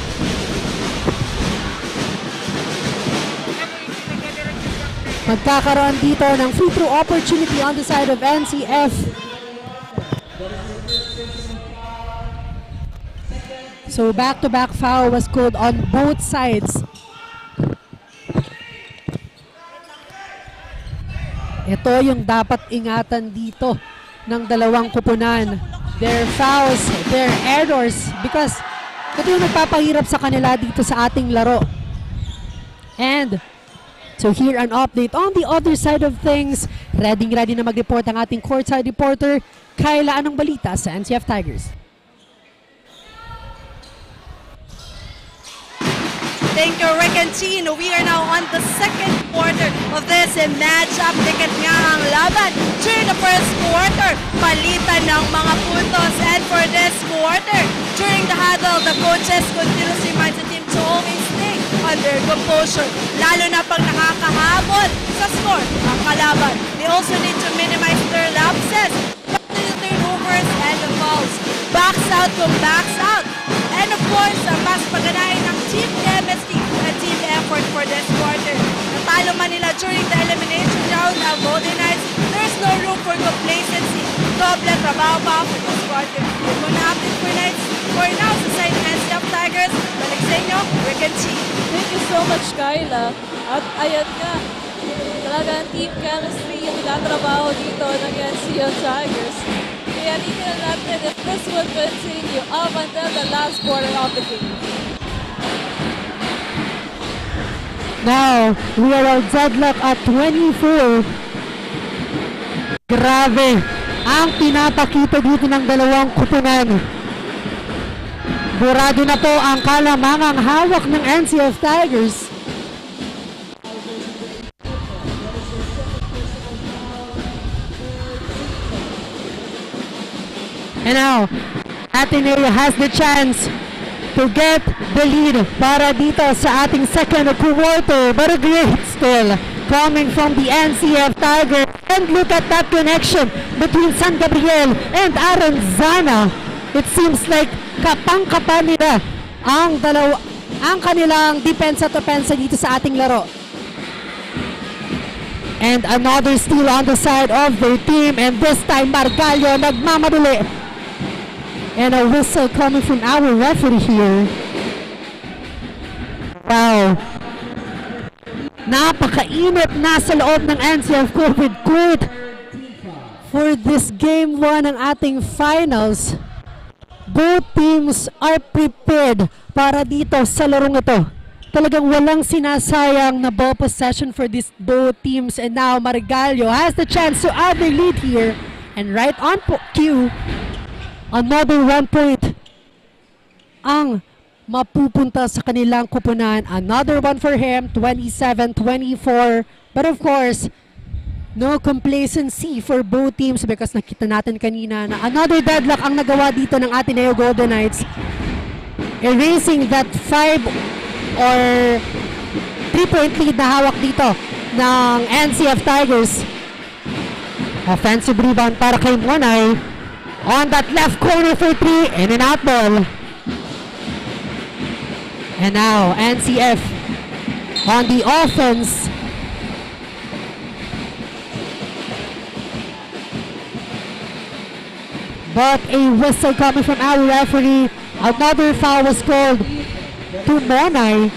Magkakaroon dito ng free throw opportunity on the side of NCF. So back-to-back foul was called on both sides. Ito yung dapat ingatan dito ng dalawang kupunan. Their fouls, their errors, because ito yung nagpapahirap sa kanila dito sa ating laro. And so here an update on the other side of things. Ready na mag-report ang ating courtside reporter. Kyla, anong balita sa NCF Tigers? Thank you, Rick and Teen. We are now on the second quarter of this matchup. Ticket nga ang laban during the first quarter. Palitan ng mga puntos. And for this quarter, during the huddle, the coaches continuously remind the team to always stay under composure. Lalo na pag nakakahabol sa score ang kalaban. They also need to minimize their lapses, the turnovers and the fouls. Backs out kung backs out. And of course, mas paganahin ng team chemistry and team effort for this quarter. Natalo man nila during the elimination round ng Golden Knights, there's no room for complacency. Doble trabaho pa for this quarter. Yun muna update for Knights. For now, sa side ng NCF Tigers, balik sa inyo, Rick and Chi. Thank you so much, Kyla. At ayan nga, talagang team chemistry yung tinatrabaho dito ng NCF Tigers. Kaya tingnan natin if this will continue up until the last quarter of the game. Now, we are all deadlock at 24. Grabe ang pinapakita dito ng dalawang kupunan. Burado na po ang kalamangang hawak ng NCF Tigers. And now, Ateneo has the chance to get the lead para dito sa ating second quarter. But a great steal coming from the NCF Tiger. And look at that connection between San Gabriel and Aranzana. It seems like kapang-kapa nila ang kanilang depensa to pensa dito sa ating laro. And another steal on the side of their team. And this time, Margallo nagmamadali. And a whistle coming from our referee here. Wow. Napakainit na sa loob ng NCF COVID court for this game 1 ng ating finals. Both teams are prepared para dito sa larong ito. Talagang walang sinasayang na ball possession for these both teams. And now Margallo has the chance to add the lead here. And right on cue, another 1 point ang mapupunta sa kanilang kupunan. Another one for him, 27-24. But of course, no complacency for both teams because nakita natin kanina na another deadlock ang nagawa dito ng Ateneo Golden Knights. Erasing that 5 or 3-point lead na hawak dito ng NCF Tigers. Offensive rebound para kay Nonoy. On that left corner for 3, in and out ball. And now, NCF on the offense. But a whistle coming from our referee. Another foul was called to NONOY.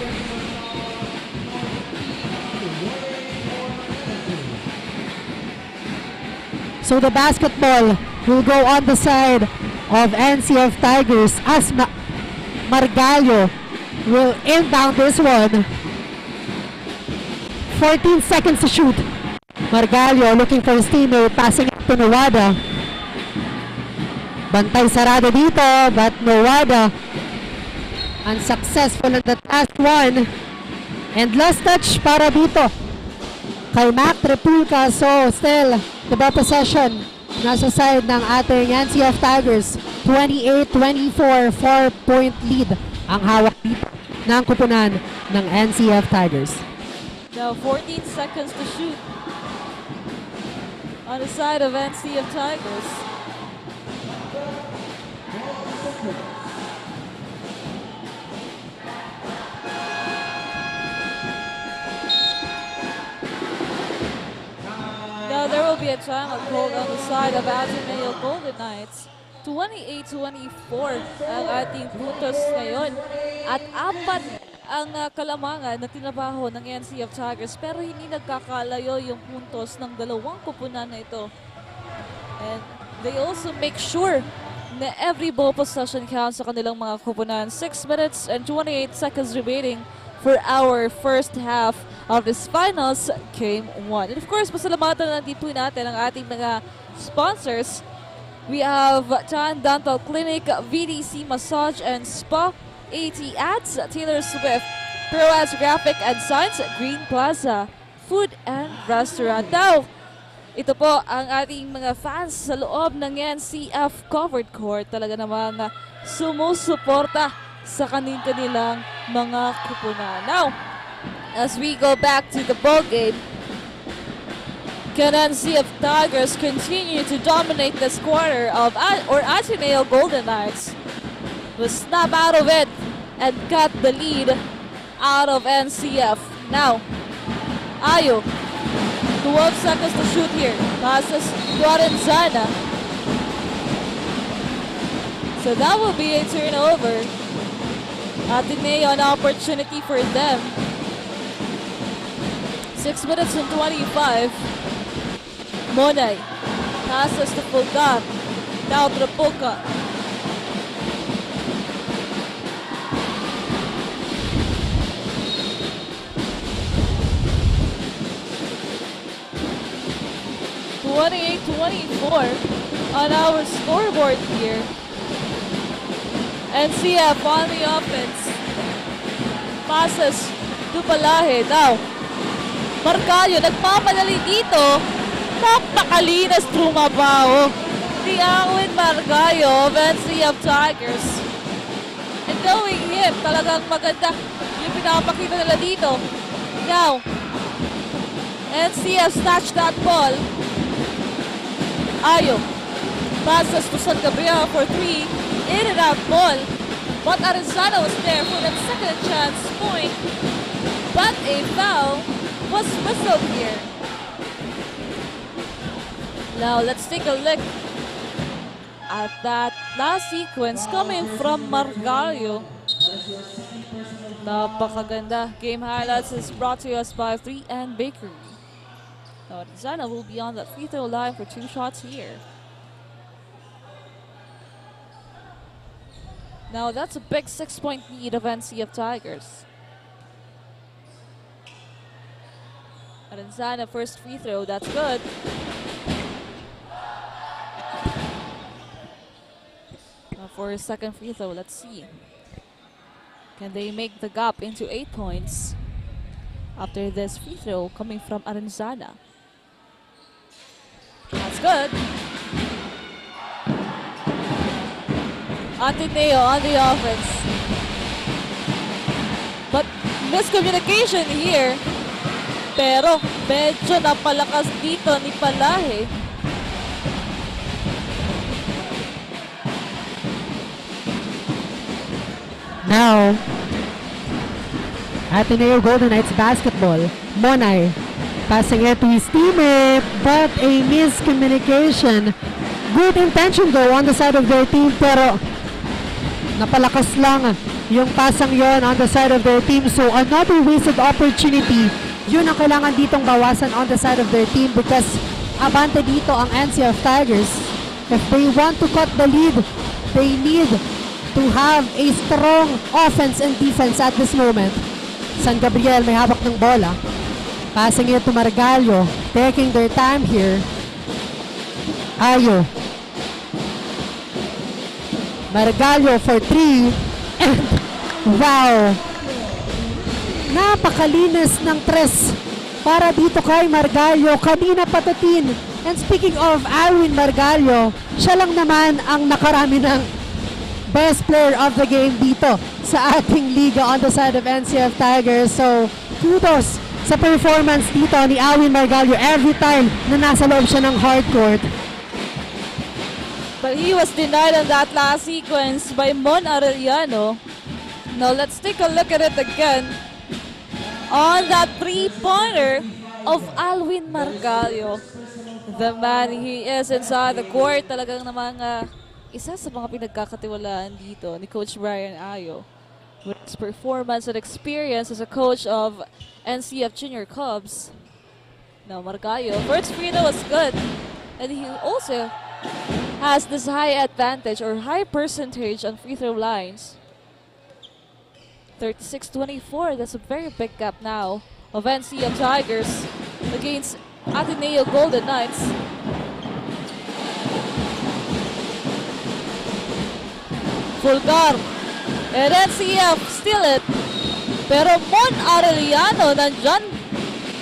So the basketball will go on the side of NCF Tigers as Margallo will inbound this one. 14 seconds to shoot. Margallo looking for his teammate, passing it to Nawada. Bantay sarado dito, but Nawada unsuccessful on that last one. And last touch para dito kay Mac Trepulca. So still the ball possession nasa side ng ating NCF Tigers. 28-24, 4-point lead ang hawak dito ng kupunan ng NCF Tigers. Now 14 seconds to shoot on the side of NCF Tigers. Now there will be a timeout called on the side of ADNU Golden Knights. 28-24 ang ating puntos ngayon. At apat ang kalamangan na tinabaho ng NCF Tigers, pero hindi nagkakalayo yung puntos ng dalawang kupunan na ito. And they also make sure na every ball possession counts sa kanilang mga kupunan. 6 minutes and 28 seconds remaining for our first half of this finals game 1. And of course, pasalamatan na dito natin ang ating mga sponsors. We have Tan Dental Clinic, VDC Massage and Spa, AT Ads, Taylor Swift, ProAds Graphic and Science, Green Plaza, Food and Restaurant. Now, ito po ang ating mga fans sa loob ng NCF Covered Court. Talaga namang sumusuporta sa kanilang mga kupunan. Now, as we go back to the ball game, can NCF Tigers continue to dominate this quarter of ADNU Golden Knights? Will snap out of it and cut the lead out of NCF. Now, Ayo, 12 seconds to shoot here. Passes to Arenzana. So that will be a turnover. ADNU an opportunity for them. 6 minutes and 25. Monay. Passes to Fulgar. Now Trapuka. On our scoreboard here. NCF on the offense. Passes to Palahe. Now, Margallo nagmamadali dito. Napakalinas trumabaho ni Angwin Margallo of NCF Tigers. And going him, talagang maganda yung pinapakita nila dito. Now, NCF snatched that ball. Ayo. Passes to San Gabriel for 3. In and out ball. But Arenzana was there for that second chance point. But a foul was whistled here. Now let's take a look at that last sequence coming from Margallo. Napakaganda. Game highlights is brought to us by 3 and Bakery. Now Arenzana will be on that free throw line for 2 shots here. Now that's a big 6-point lead of NCF Tigers. Arenzana first free throw, that's good. Now for his second free throw, let's see. Can they make the gap into 8 points after this free throw coming from Arenzana? That's good. ADNU on the offense. But miscommunication here. Pero medyo napalakas dito ni Palahe. Now, Ateneo Golden Knights basketball. Monay passing it to his teammate, but a miscommunication. Good intention though on the side of their team, pero napalakas lang yung pasang yon on the side of their team. So another wasted opportunity. Yun ang kailangan ditong bawasan on the side of their team because abante dito ang NCF Tigers. If they want to cut the lead, they need to have a strong offense and defense at this moment. San Gabriel may hawak ng bola. Passing it to Margallo. Taking their time here. Ayo. Margallo for 3. And wow. Napakalinis ng tres para dito kay Margallo. Kanina patatin. And speaking of Alwin Margallo, siya lang naman ang nakarami ng best player of the game dito sa ating liga on the side of NCF Tigers. So, kudos sa performance dito ni Alwin Margallo every time na nasa loob siya ng hardcourt. But he was denied on that last sequence by Mon Arellano. Now let's take a look at it again. On that three-pointer of Alwin Margallo. The man he is inside the court. Talagang namang isa sa mga pinagkakatiwalaan dito ni Coach Brian Ayo. With his performance and experience as a coach of NCF Junior Cubs. Now Margallo, first free throw was good. And he also has this high advantage or high percentage on free throw lines. 36-24, that's a very big gap now of NCF Tigers against Ateneo Golden Knights. Fulgar, and NCF steal it. Pero Mon Arellano nandyan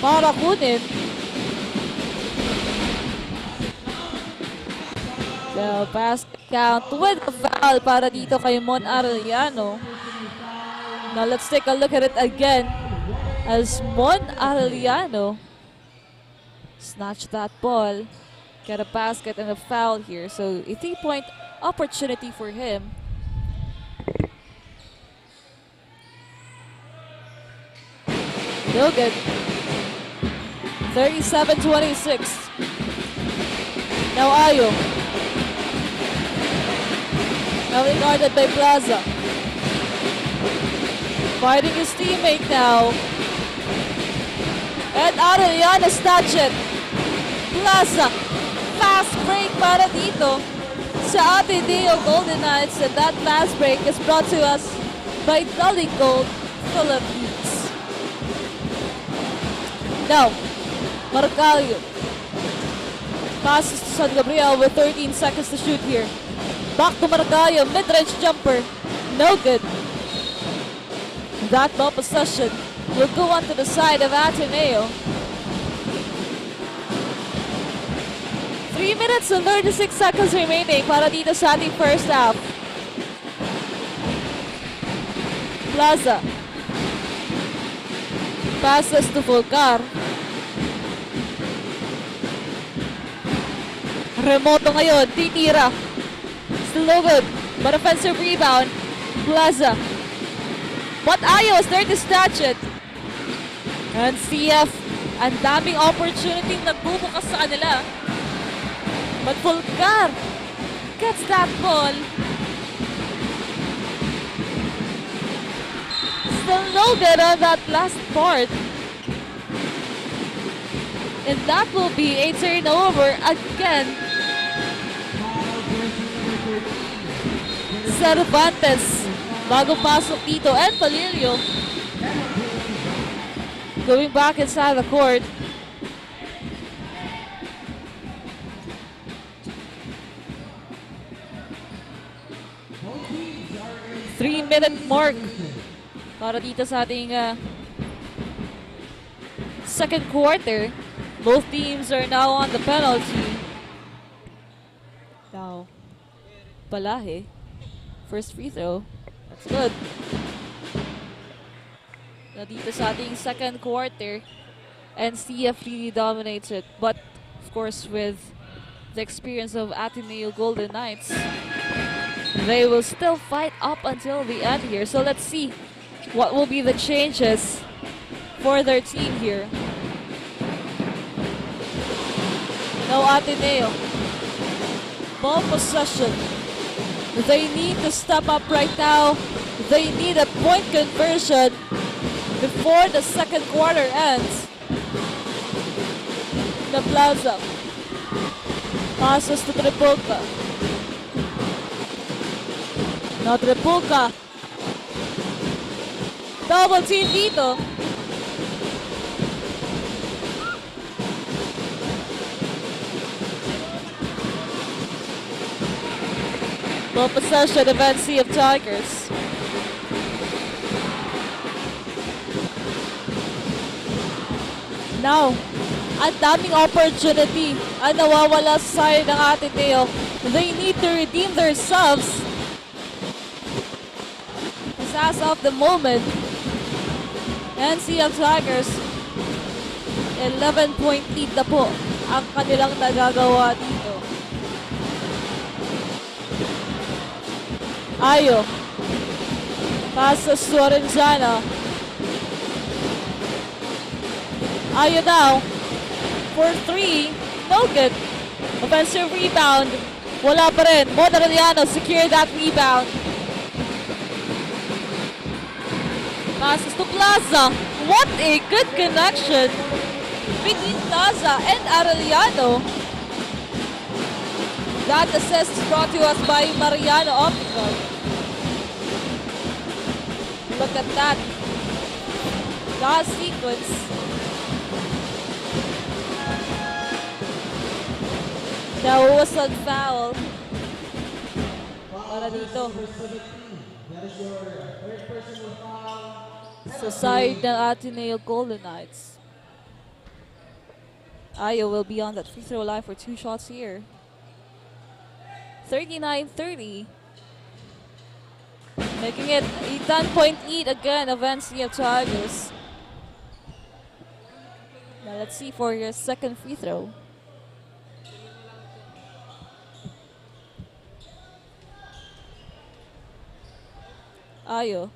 para kunin. The basket count with a foul para dito kay Mon Arellano. Now let's take a look at it again as Mon Arellano snatched that ball, got a basket and a foul here. So a 3-point opportunity for him. No good. 37-26. Now Ayo. Now guarded by Plaza. Fighting his teammate now. And Arellano snatch it. Plaza. Fast break para dito sa Ateneo Golden Knights. And that fast break is brought to us by DELIGOLD Philippines. Now, Margallo passes to San Gabriel with 13 seconds to shoot here. Back to Margallo, mid-range jumper. No good. That ball possession will go on to the side of Ateneo. 3 minutes and 36 seconds remaining para dito sa ating first half. Plaza. Passes to Fulgar. Remoto ngayon, titira. Still no good, but offensive rebound. Plaza. But Ayo is there to snatch it. And CF, ang daming opportunity nagbubukas sa kanila. But Fulgar gets that ball. Still no good on that last part. And that will be a turnover again. Cervantes, bago pasok dito, and Palilio going back inside the court. Three-minute mark para dito sa ating second quarter. Both teams are now on the penalty. Now, Balahe, first free throw. That's good. Now dito sa ating second quarter, and CF really dominates it. But, of course, with the experience of Ateneo Golden Knights, they will still fight up until the end here. So let's see what will be the changes for their team here. Now Ateneo. Ball possession. They need to step up right now. They need a point conversion before the second quarter ends. The Plaza. Passes to Tripulka. Now Tripulka. Double team dito. Ball possession of NC of Tigers. Now, ang daming opportunity ang nawawala sa side ng Ateneo. They need to redeem themselves. As of the moment, NC of Tigers, 11-point lead na po ang kanilang nagagawa dito. Ayo. Passes to Orenzana. Ayo now. For 3. No good. Offensive rebound. Wala pa rin. Mariano secure that rebound. Passes to Plaza. What a good connection between Plaza and Arellano. That assist is brought to us by MARIANO OPTICAL. Look at that. That sequence. That was a foul. Para dito. Sa side ng Ateneo Golden Knights. Ayo will be on that free throw line for 2 shots here. 39-30. Making it a 10-point lead again of NC of Tigers. Now let's see for your second free throw. Ayo.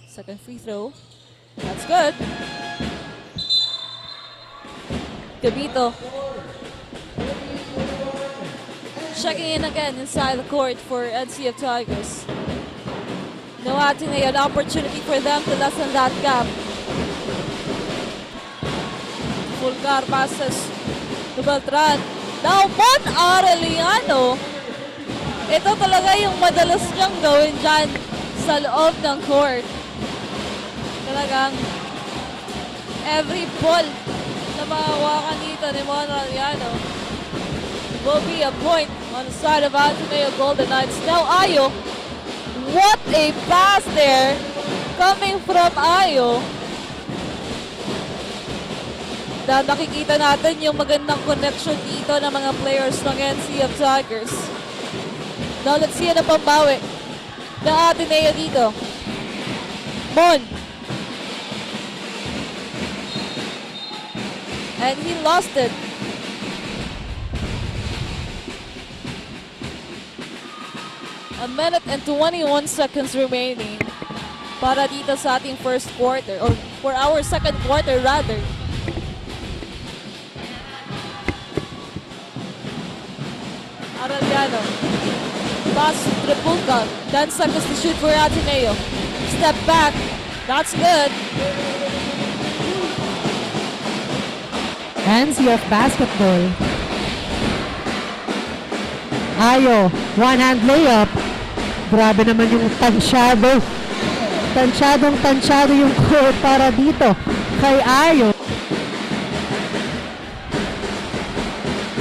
Second free throw. That's good. Gabito. Checking in again inside the court for NC of Tigers. No Ateneo, an opportunity for them to lessen that gap. Fulgar passes to Beltran. Now, Arellano. Ito talaga yung madalas niyang gawin dyan sa loob ng court. Talagang every ball na mahawakan dito ni Arellano will be a point on the side of Ateneo Golden Knights. Now, Ayo. What a pass there coming from Ayo. Na nakikita natin yung magandang connection dito ng mga players ng NC of Tigers. Now let's see ano pambawi ng Ateneo dito. Mon. And he lost it. A minute and 21 seconds remaining para dito sa ating first quarter, or for our second quarter rather. Arellano. Pass to Tripulka. 10 seconds to shoot for Ateneo. Step back. That's good. NC of basketball. Ayo. One-hand layup. Grabe naman yung tansyado. Tansyadong yung court para dito kay Ayo.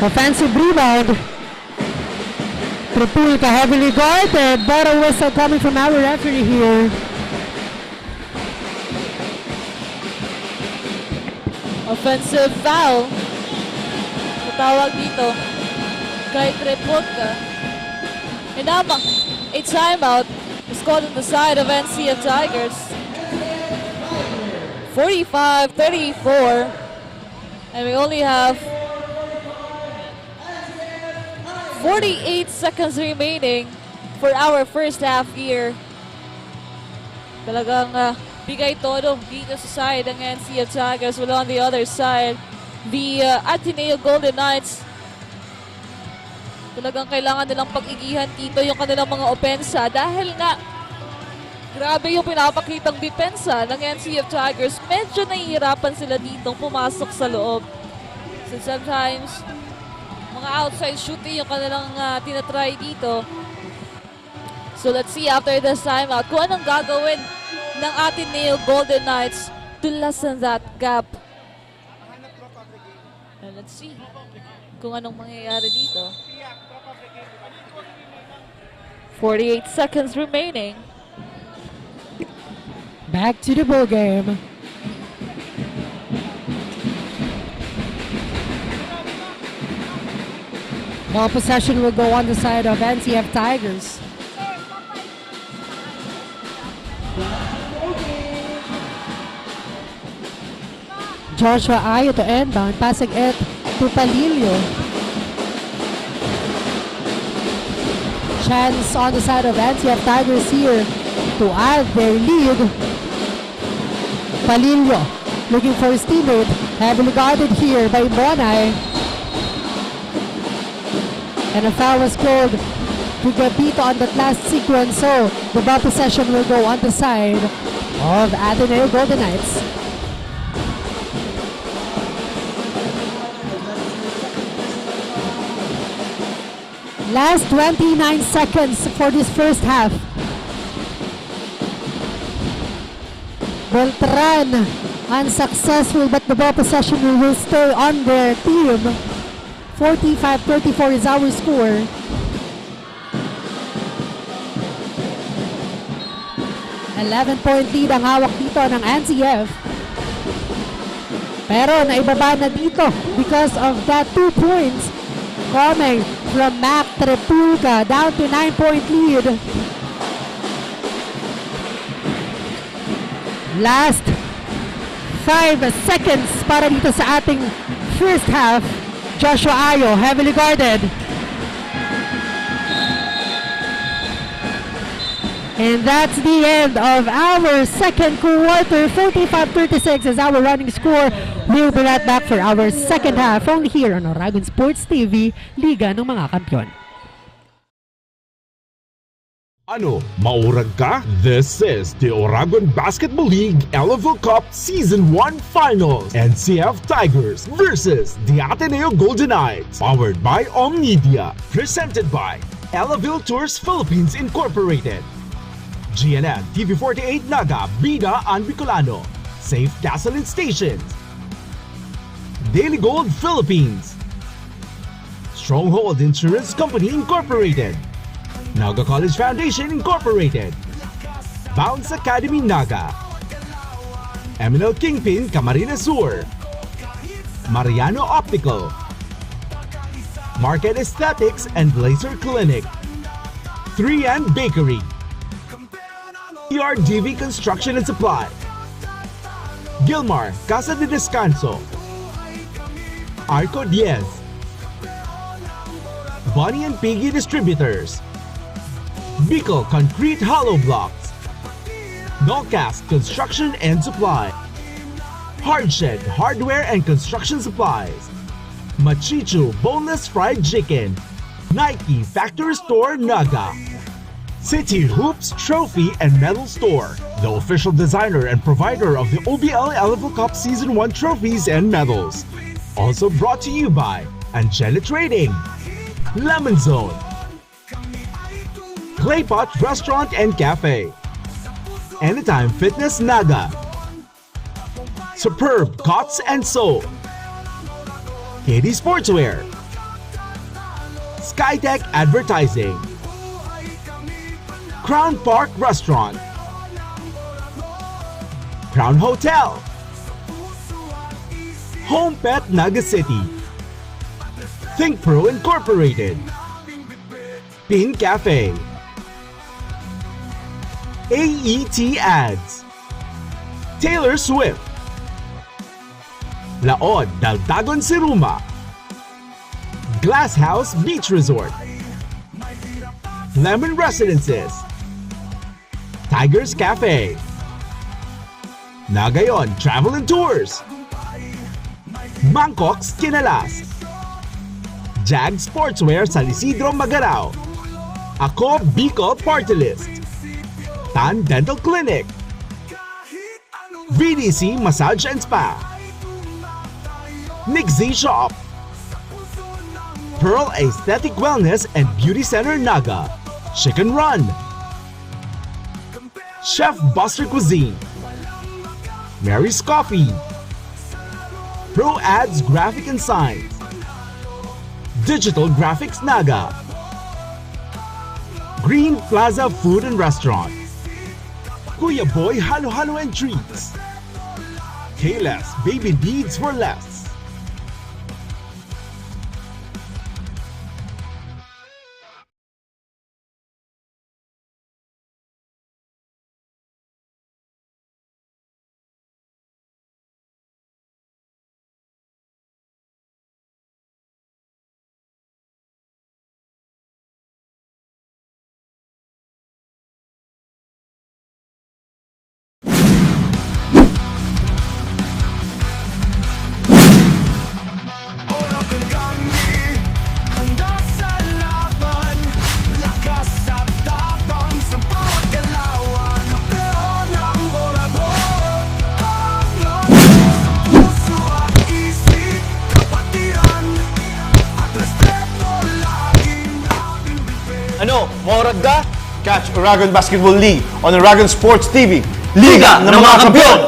Offensive rebound. Tripulka heavily guarded, but a whistle coming from our referee here. Offensive foul. Matawag dito kay Tripulka. And now, a timeout is called on the side of NC of Tigers. 45-34. And we only have 48 seconds remaining for our first half here. Talagang bigay todo dito sa side ng NCF Tigers. While on the other side, the Ateneo Golden Knights, talagang kailangan nilang pag-igihan dito yung kanilang mga opensa dahil nga grabe yung pinapakitang depensa ng NCF Tigers. Medyo nahihirapan sila ditong pumasok sa loob. So sometimes, mga outside shooting yung kanilang tinatry dito. So let's see after this timeout kung anong gagawin ng Ateneo Golden Knights to lessen that gap. And let's see kung anong mangyayari dito. 48 seconds remaining. Back to the ball game. Ball possession will go on the side of NCF Tigers. Joshua Ayo to inbound, passing it to Palilio. Chance on the side of NCF Tigers here to add their lead. Palilio looking for his teammate, heavily guarded here by Bonay. And a foul was called to Gabito on that last sequence, so the ball possession will go on the side of Ateneo Golden Knights. Last 29 seconds for this first half. Beltran unsuccessful, but the ball possession will stay on their team. 45-34 is our score. .11 lead ang hawak dito ng NCF. Pero naibaba na dito because of that 2 points coming from Mac Trepulga, down to 9-point lead. Last 5 seconds para dito sa ating first half. Joshua Ayo, heavily guarded. And that's the end of our second quarter. 45-36 is our running score. We'll be right back for our second half only here on Oragon Sports TV, Liga ng mga Kampiyon. Ano, maurag ka? This is the Oragon Basketball League Elavil Cup Season 1 Finals. NCF Tigers versus the Ateneo Golden Knights. Powered by Omnidea. Presented by Elavil Tours Philippines Incorporated. GNN TV48 NAGA, BIDA and BIKOLANO. Safe Gasoline Stations. DELIGOLD Philippines. Stronghold Insurance Company Incorporated. NAGA College Foundation Incorporated. Bounce Academy NAGA. MNL KINGPIN Camarines Sur. MARIANO Optical. Market Aesthetics and Laser Clinic. 3N Bakery. TRDV Construction and Supply. GILMAR CASA de Descanso. ARCO DIEZ. Bonnie and Piggy Distributors. BICOL Concrete Hollow Blocks. NOLCAST Construction and Supply. HARDSHED Hardware and Construction Supplies. MACHICHU Boneless Fried Chicken. Nike Factory Store NAGA. City Hoops Trophy and Medal Store, the official designer and provider of the OBL Elavil Cup Season 1 trophies and medals. Also brought to you by Angela Trading, Lemon Zone, Claypot Restaurant and Cafe, Anytime Fitness NAGA, Superb Cots and Sew, KD Sportswear, Skytech Advertising, Crown Park Restaurant, Crown Hotel, Home Pet Naga City, Think Pro Incorporated, Pin Cafe, AET Ads, Taylor Swift, Laod Daldagon Siruma, Glass House Beach Resort, Lemon Residences, Tigers Cafe, Nagayon Travel and Tours, Bangkok's Kinalas, Jag Sportswear San Isidro Magarao, Ako Bicol Party List, Tan Dental Clinic, VDC Massage and Spa, Nick Z Shop, Pearl Aesthetic Wellness and Beauty Center NAGA, Chicken Run, Chef Buster Cuisine, Mary's Coffee, Pro Ads Graphic and Signs, Digital Graphics NAGA, Green Plaza Food and Restaurant, Kuya Boy Halo Halo and Treats, K-Less Baby Needs for Less. Ano, maurad ka? Catch Oragon Basketball League on Oragon Sports TV. Liga ng mga Kampiyon!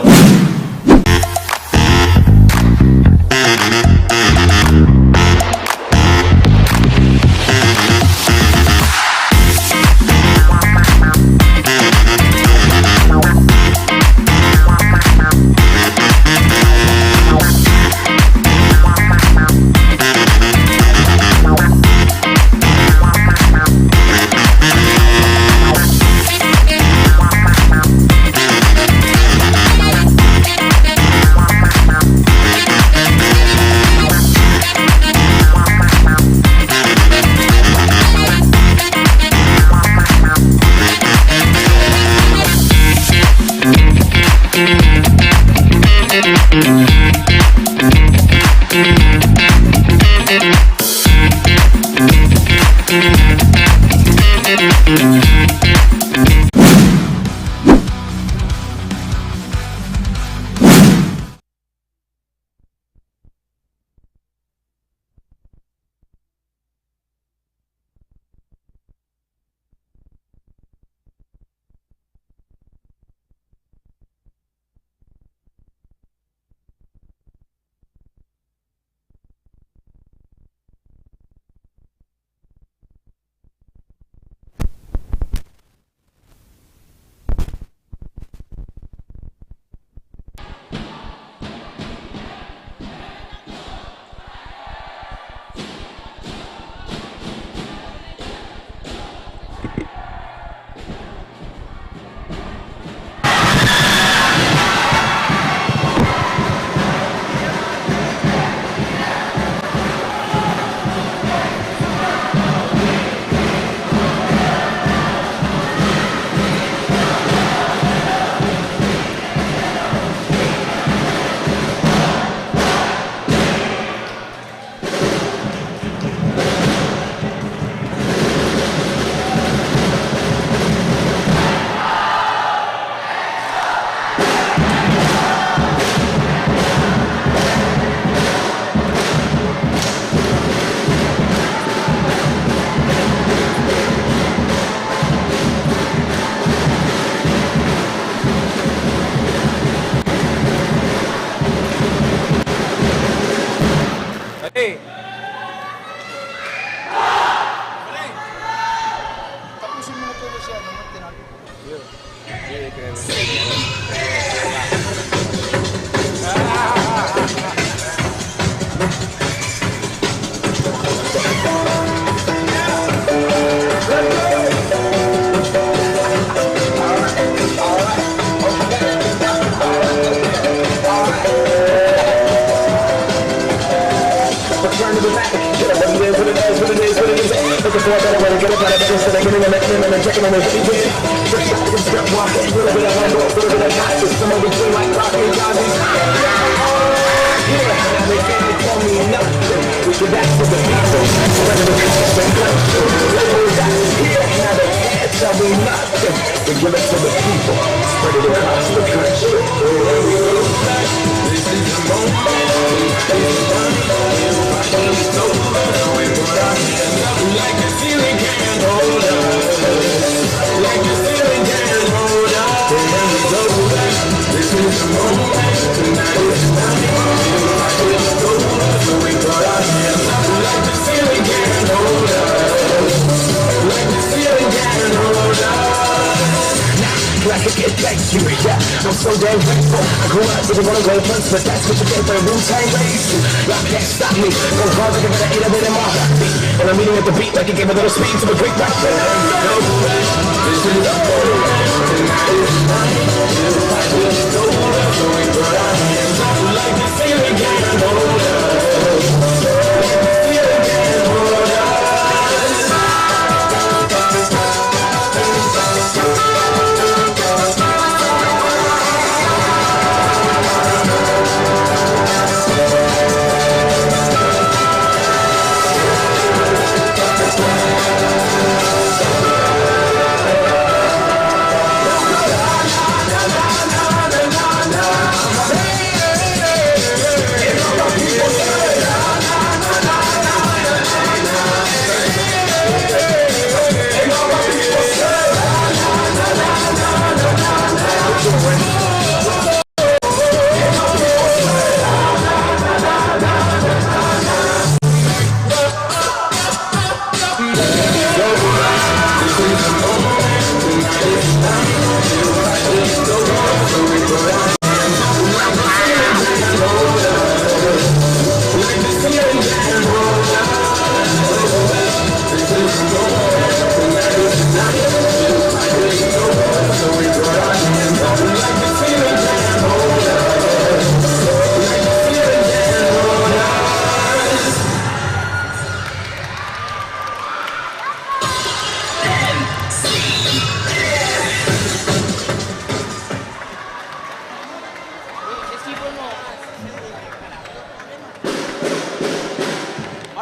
What it is, what it is. Looking for a better way to get I'm so damn grateful. I grew up with one of the ones, but that's what you get for a Wu-Tang race. Y'all can't stop me. Go hard like I'm gonna eat a bit of my heartbeat. And I'm eating at the beat like it gave a little speed to a Greek rap. This is the whole world. Tonight is mine. Like this over, so we put our hands up like the ceiling can't hold us. Like the ceiling can't hold us.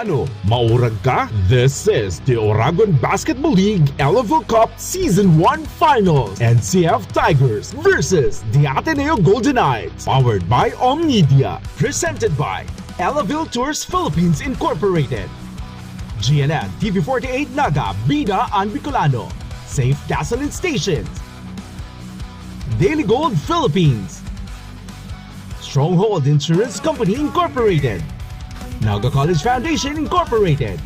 Ano, maurag ka? This is the Oragon Basketball League Elavil Cup Season 1 Finals. NCF Tigers versus the ADNU Golden Knights. Powered by Omnidea. Presented by Elavil Tours Philippines Incorporated. GNN TV48 NAGA, BIDA and BIKOLANO. Safe Gasoline Stations. DELIGOLD Philippines. Stronghold Insurance Company Incorporated. NAGA College Foundation Incorporated.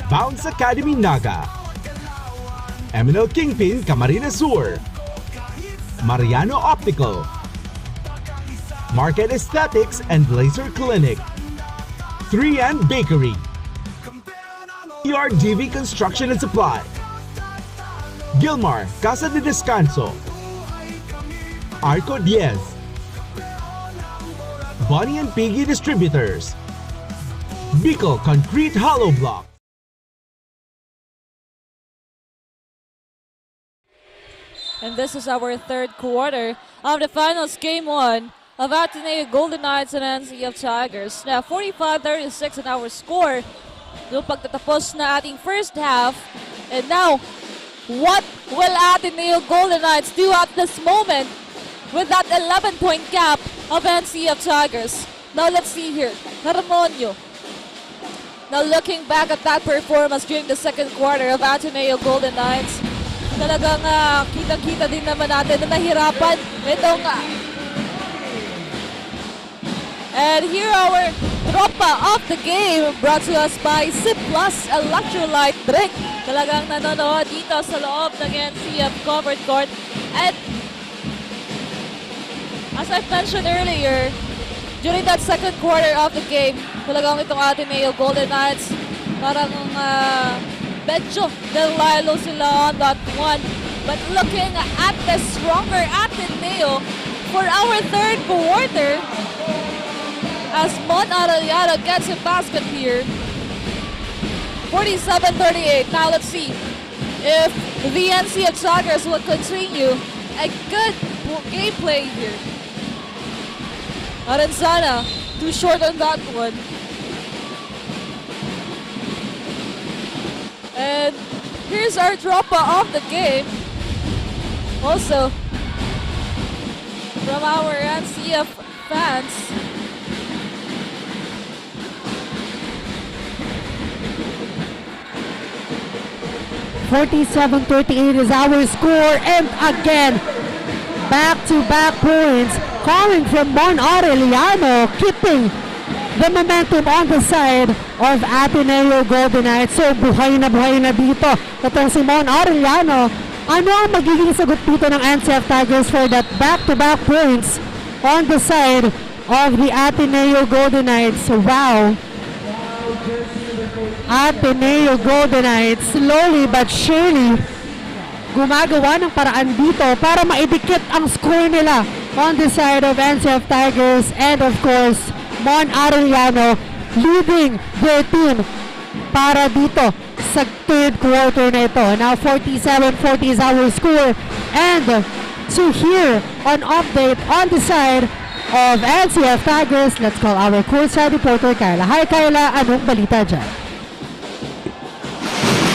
Bounce Academy NAGA. MNL KINGPIN Camarines Sur. MARIANO Optical. Market Aesthetics and Laser Clinic. 3N Bakery. TRDV Construction and Supply. GILMAR CASA de DESCANSO. ARCO DIEZ. Bonnie and PIGGY Distributors. BICOL Concrete Hollow Block. And this is our third quarter of the finals game 1 of ADNU Golden Knights and NCF Tigers. Now 45-36 in our score. Yung pagtatapos na ating first half. And now, what will ADNU Golden Knights do at this moment with that 11-point gap of NCF Tigers? Now let's see here. Caramonio. Now looking back at that performance during the second quarter of ADNU Golden Knights, talagang kitang-kita din naman natin na nahirapan itong and here our tropa of the game brought to us by C Plus Electrolyte Drink. Talagang nanonood dito sa loob ng NCF covered court. And as I mentioned earlier, during that second quarter of the game, talagang itong ADNU Golden Knights, parang medyo delilo sila on that one. But looking at the stronger ADNU for our third quarter, as Mon Arellano gets a basket here. 47-38. Now let's see if the NCF Tigers will continue a good gameplay here. Arenzana, too short on that one. And here's our drop-off of the game. Also, from our NCF fans. (47-38) is our score, and again, back-to-back points coming from Mon Aureliano, keeping the momentum on the side of Ateneo Golden Knights. So buhay na dito itong si Mon Aureliano. Ano ang magiging sagot dito ng NCF Tigers for that back-to-back points on the side of the Ateneo Golden Knights? Wow! Ateneo Golden Knights slowly but surely gumagawa ng paraan dito para maidikit ang score nila on the side of NCF Tigers, and of course Mon Aureliano leading their team para dito sa third quarter na ito. Now 47-40 is our score, and to hear an update on the side of NCF Tigers, let's call our courtside reporter Kyla. Hi Kyla, anong balita dyan?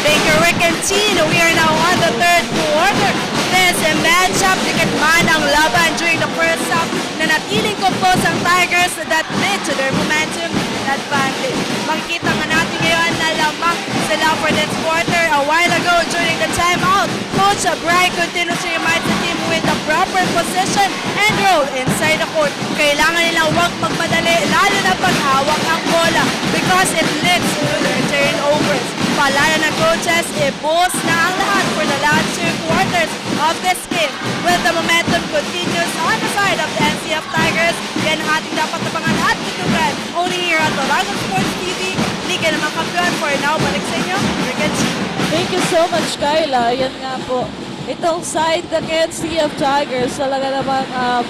Thank you, Rick and Teen. We are now on the third quarter. This matchup, tikitman ang laban during the first half na natiling compose ang Tigers that led to their momentum advantage. Makikita nga natin ngayon na lamang sila for this quarter. A while ago during the timeout, Coach Brian continued to remind the team with the proper position and role inside the court. Kailangan nilang huwag magmadali, lalo na paghawak ang bola because it leads to their turnovers. Paalala ng coaches, i-boost na ang lahat for the last 2 quarters of this game. With the momentum continues on the side of the NCF Tigers, yan ang ating dapat tabangan at tutugan. Only here at Oragon Sports TV, Liga ng mga Kampiyon. For now, balik sa inyo, Rick and Teen. Thank you so much, Kyla. Yan nga po. Itong side ng NCF Tigers, talaga namang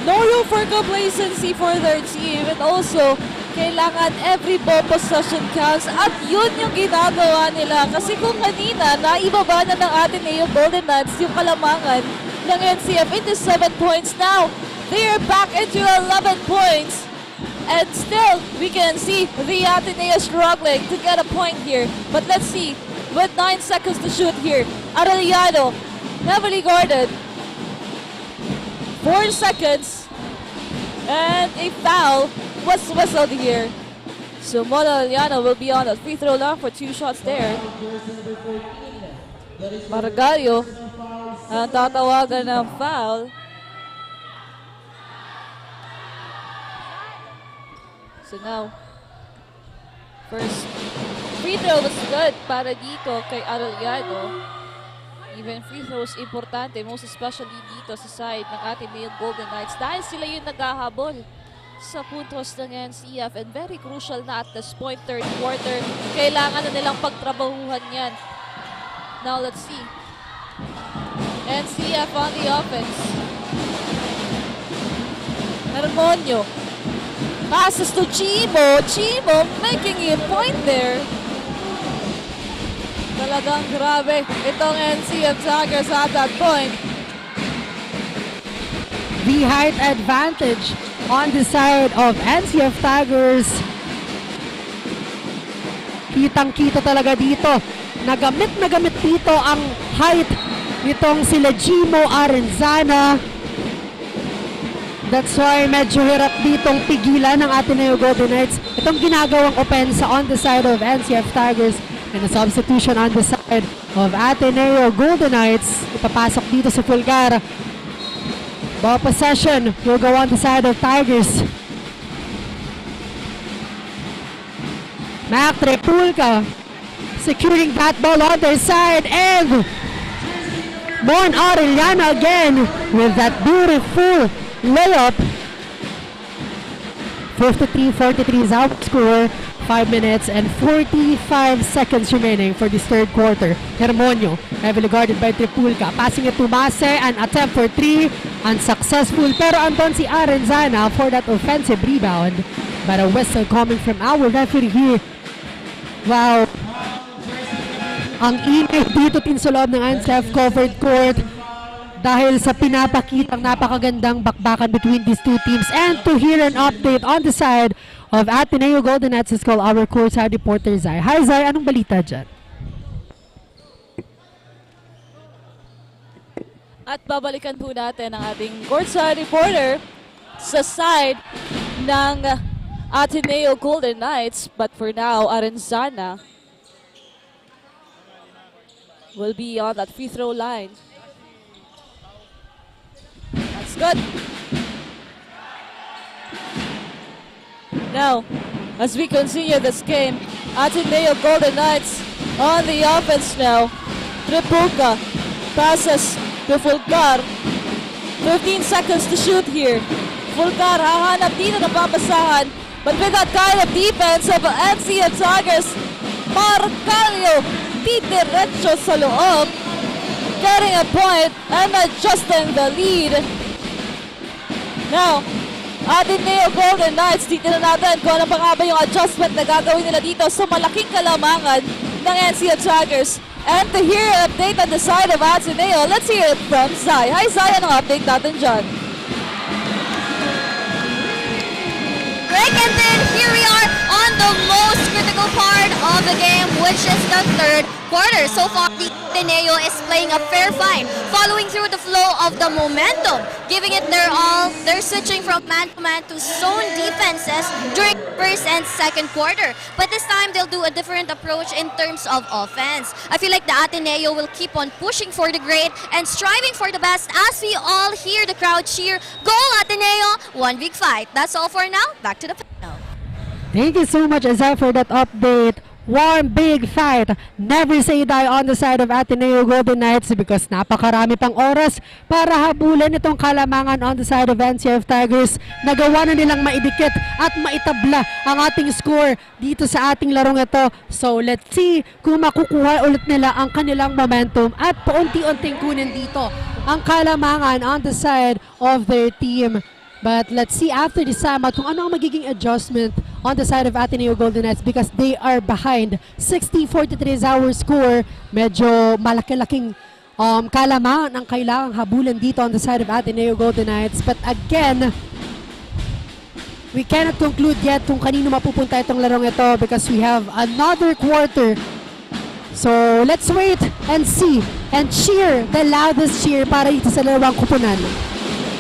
no room for complacency for their team. And also, kailangan every ball possession counts, at yun yung ginagawa nila. Kasi kung kanina, naibaba na ng Ateneo Golden Knights yung kalamangan ng NCF into 7 points. Now, they are back into 11 points. And still, we can see the Ateneo struggling to get a point here. But let's see, with 9 seconds to shoot here, Arellano, heavily guarded. 4 seconds, and a foul was whistled here. So Arellano will be on the free throw line for 2 shots there. Margallo ang tatawagan ng foul. So now, first free throw was good para dito kay Arellano. Even free throws importante, most especially dito sa side ng Ateneo Golden Knights dahil sila yung naghahabol sa puntos ng NCF, and very crucial na at this point, third quarter. Kailangan na nilang pagtrabahuhan yan. Now let's see. NCF on the offense. Hermonio. Passes to Chimo. Chimo making a point there. Talagang grabe itong NCF Tigers at that point. The height advantage on the side of NCF Tigers. Kitang-kita talaga dito. Nagamit dito ang height nitong sila Jimo Arenzana. That's why medyo hirap ditong pigilan ng Ateneo Golden Knights. Itong ginagawang opensa on the side of NCF Tigers, and a substitution on the side of Ateneo Golden Knights. Ipapasok dito sa Fulgar. Ball possession will go on the side of Tigers. Mac Trepulca securing that ball on their side, and Mon Aureliano again with that beautiful layup. 53-43 is our score. 5 minutes and 45 seconds remaining for this third quarter. Hermonio, heavily guarded by Trepulca. Passing it to Mase, an attempt for 3. Unsuccessful, pero andon si Arenzana for that offensive rebound. But a whistle coming from our referee here. Wow. Ang ingay dito sa loob ng unsafe covered court dahil sa pinapakitang napakagandang bakbakan between these two teams. And to hear an update on the side of Ateneo Golden Knights is called our courtside reporter Zai. Hi Zai, anong balita dyan? At babalikan po natin ang ating courtside reporter sa side ng Ateneo Golden Knights. But for now, Arenzana will be on that free throw line. That's good. Now, as we continue this game, Ateneo Golden Knights on the offense now. Tripuka passes to Fulgar. 15 seconds to shoot here. Fulgar hahanap dito ng papasahan. But with that kind of defense of NCF Tigers, Marcalio diretso sa loob, getting a point and adjusting the lead. Now, Ateneo Golden Knights, dito na natin kung ano pa nga ba yung adjustment na gagawin nila dito sa malaking kalamangan ng NCF Tigers. And to hear an update on the side of Ateneo, let's hear it from Zai. Hi Zai, anong update natin dyan? Break, and then here we are on the most critical part of the game, which is the third quarter. So far, the Ateneo is playing a fair fight, following through the flow of the momentum, giving it their all. They're switching from man-to-man to zone defenses during first and second quarter. But this time, they'll do a different approach in terms of offense. I feel like the Ateneo will keep on pushing for the great and striving for the best as we all hear the crowd cheer, "Goal Ateneo! One big fight." That's all for now. Back to the panel. Thank you so much, Azai, for that update. One big fight. Never say die on the side of Ateneo Golden Knights because napakarami pang oras para habulan itong kalamangan on the side of NCF Tigers. Nagawa na nilang maidikit at maitabla ang ating score dito sa ating larong ito. So let's see kung makukuha ulit nila ang kanilang momentum at paunti-unting kunin dito ang kalamangan on the side of their team. But let's see after this time kung ano ang magiging adjustment on the side of Ateneo Golden Knights because they are behind 60-43 is our score. Medyo malaki-laking kalamangan ang kailangang habulan dito on the side of Ateneo Golden Knights. But again, we cannot conclude yet kung kanino mapupunta itong larong ito because we have another quarter. So let's wait and see and cheer the loudest cheer para dito sa larawang kupunan.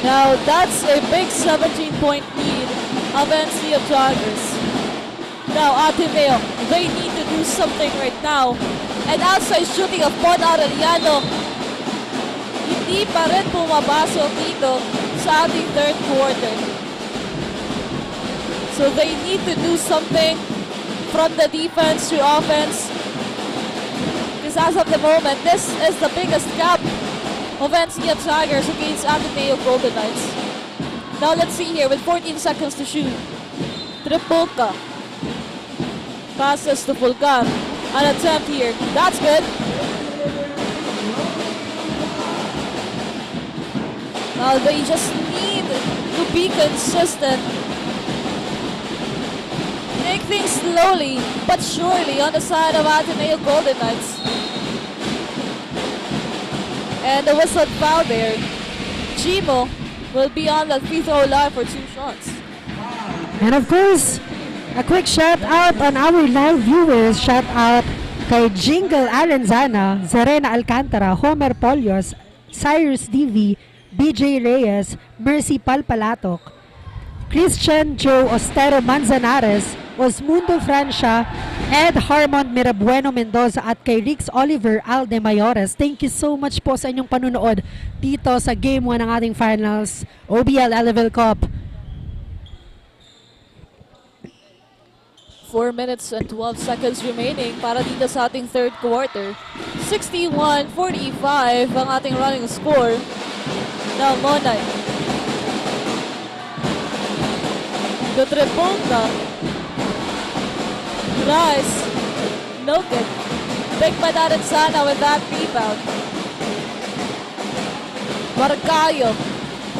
Now, that's a big 17-point lead of NCF Tigers. Now, Ateneo, they need to do something right now. And outside shooting of Bon Arellano, hindi pa rin pumapasok dito sa ating third quarter. So they need to do something from the defense to offense. Because as of the moment, this is the biggest gap of NCF Tigers against Ateneo Golden Knights. Now let's see here with 14 seconds to shoot. Tripuka passes to Fulgar. An attempt here. That's good. Now they just need to be consistent. Take things slowly but surely on the side of Ateneo Golden Knights. And the whistle foul there. Chimo will be on the free throw line for 2 shots. And of course, a quick shout out on our live viewers. Shout out kay Jingle Arenzana, Zerena Alcantara, Homer Polios, Cyrus DV, BJ Reyes, Mercy Palpalatok, Christian Joe Ostero Manzanares, Osmundo Francia, Ed Harmon Mirabueno Mendoza at kay Rix Oliver Alde Mayores. Thank you so much po sa inyong panunood dito sa Game 1 ng ating finals, OBL Elavil Cup. 4 minutes and 12 seconds remaining para dito sa ating third quarter. 61-45 ang ating running score. Now, Nonoy. The Tripunta. Nice. No good. Big pa natin sana with that rebound. Marcayo.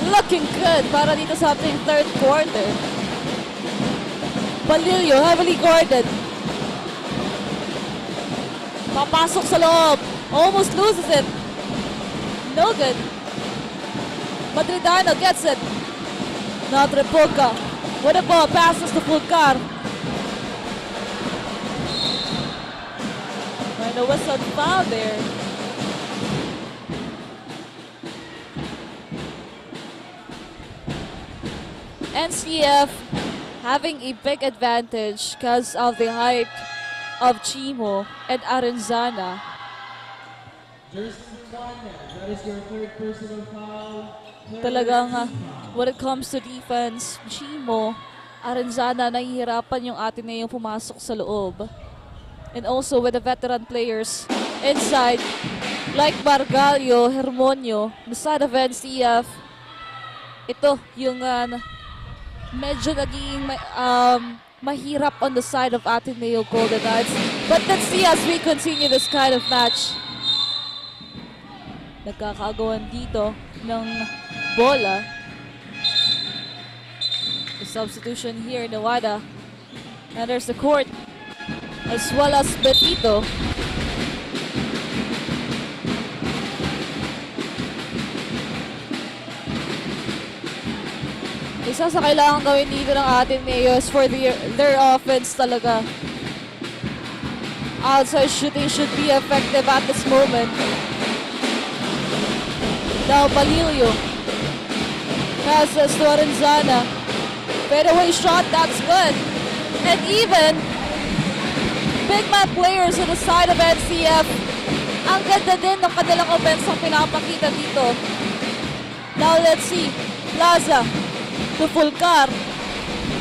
Looking good para dito sa ating third quarter. Balilio heavily guarded. Papasok sa loob. Almost loses it. No good. Madridano gets it. Now Trepolka. What a ball. Passes to Fulcar. And a whistle foul there. NCF having a big advantage because of the height of Chimo and Arenzana. That is your third personal foul. Talagang when it comes to defense, Chimo, Arenzana, nahihirapan yung atin na yung pumasok sa loob. And also with the veteran players inside, like Margallo, Hermonio, the side of NCF, ito yung medyo naging mahirap on the side of Ateneo Golden Knights. But let's see as we continue this kind of match. Nagkakagawan dito ng bola. The substitution here, Nawada. Enters the court, as well as Betito. Isa sa kailangan gawin dito ng Ateneo is for their offense talaga. Outside shooting should be effective at this moment. Now Balilio. Passes to Arenzana. Fadeaway shot, that's good. And even big man players on the side of NCF. Ang ganda din ng kanilang offense ang pinapakita dito. Now let's see. Plaza to Fulcar.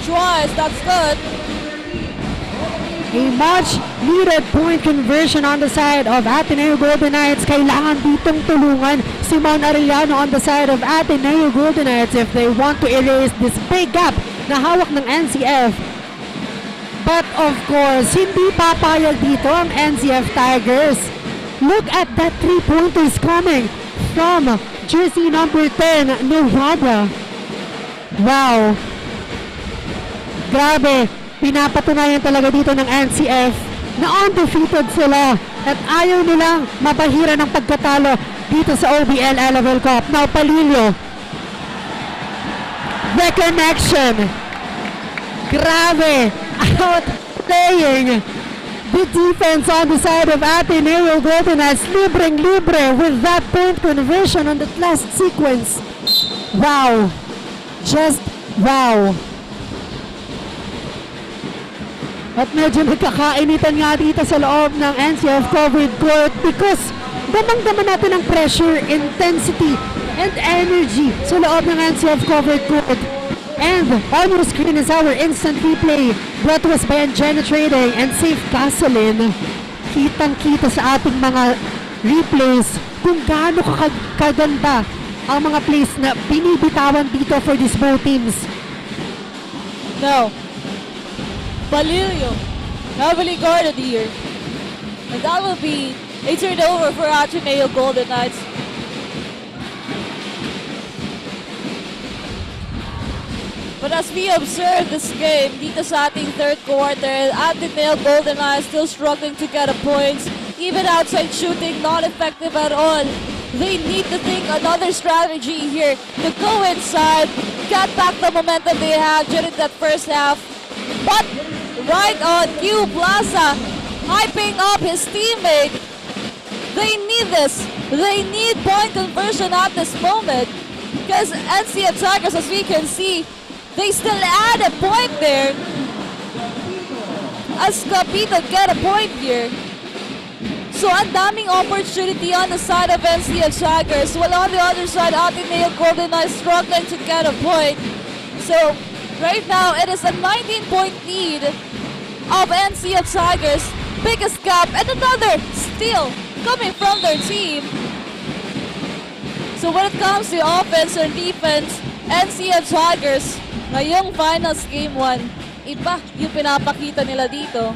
Tries, that's good. A much needed point conversion on the side of Ateneo Golden Knights. Kailangan ditong tulungan si Mon Arellano on the side of Ateneo Golden Knights if they want to erase this big gap na hawak ng NCF. But of course, hindi papayag dito ang NCF Tigers. Look at that 3-pointers coming from jersey number 10, Nevada. Wow. Grabe. Pinapatunayan talaga dito ng NCF na undefeated sila at ayaw nilang mapahira ng pagkatalo dito sa OBL Elavil Cup. Now Palillo. Reconnection. Grabe. Outplaying the defense on the side of Ateneo Golden Knights. Libreng-libre with that point conversion on that last sequence. Wow. Just wow. At medyo nagkakainitan nga dito sa loob ng NCF covered court because damang-dama natin ang pressure, intensity, and energy sa loob ng NCF covered court. And on your screen is our instant replay brought to us by Angena Trading and Safe Gasoline. Kitang-kita sa ating mga replays kung gaano kaganda ang mga plays na binibitawan dito for these both teams. No. Balilio, heavily guarded here. And that will be a turnover for Ateneo Golden Knights. But as we observe this game, dito sa ating third quarter, Ateneo Golden Knights still struggling to get a points. Even outside shooting, not effective at all. They need to think another strategy here to go inside, get back the momentum they had during that first half. But right on cue, Plaza hyping up his teammate. They need this. They need point conversion at this moment. Because NCF Tigers, as we can see, they still add a point there. As Capito get a point here. So ang daming opportunity on the side of NCF Tigers. While on the other side, Ateneo Golden Knights struggling to get a point. So right now, it is a 19-point lead of NCF Tigers. Biggest gap and another steal coming from their team. So when it comes to offense or defense, NCF Tigers, ngayong finals game 1, iba yung pinapakita nila dito.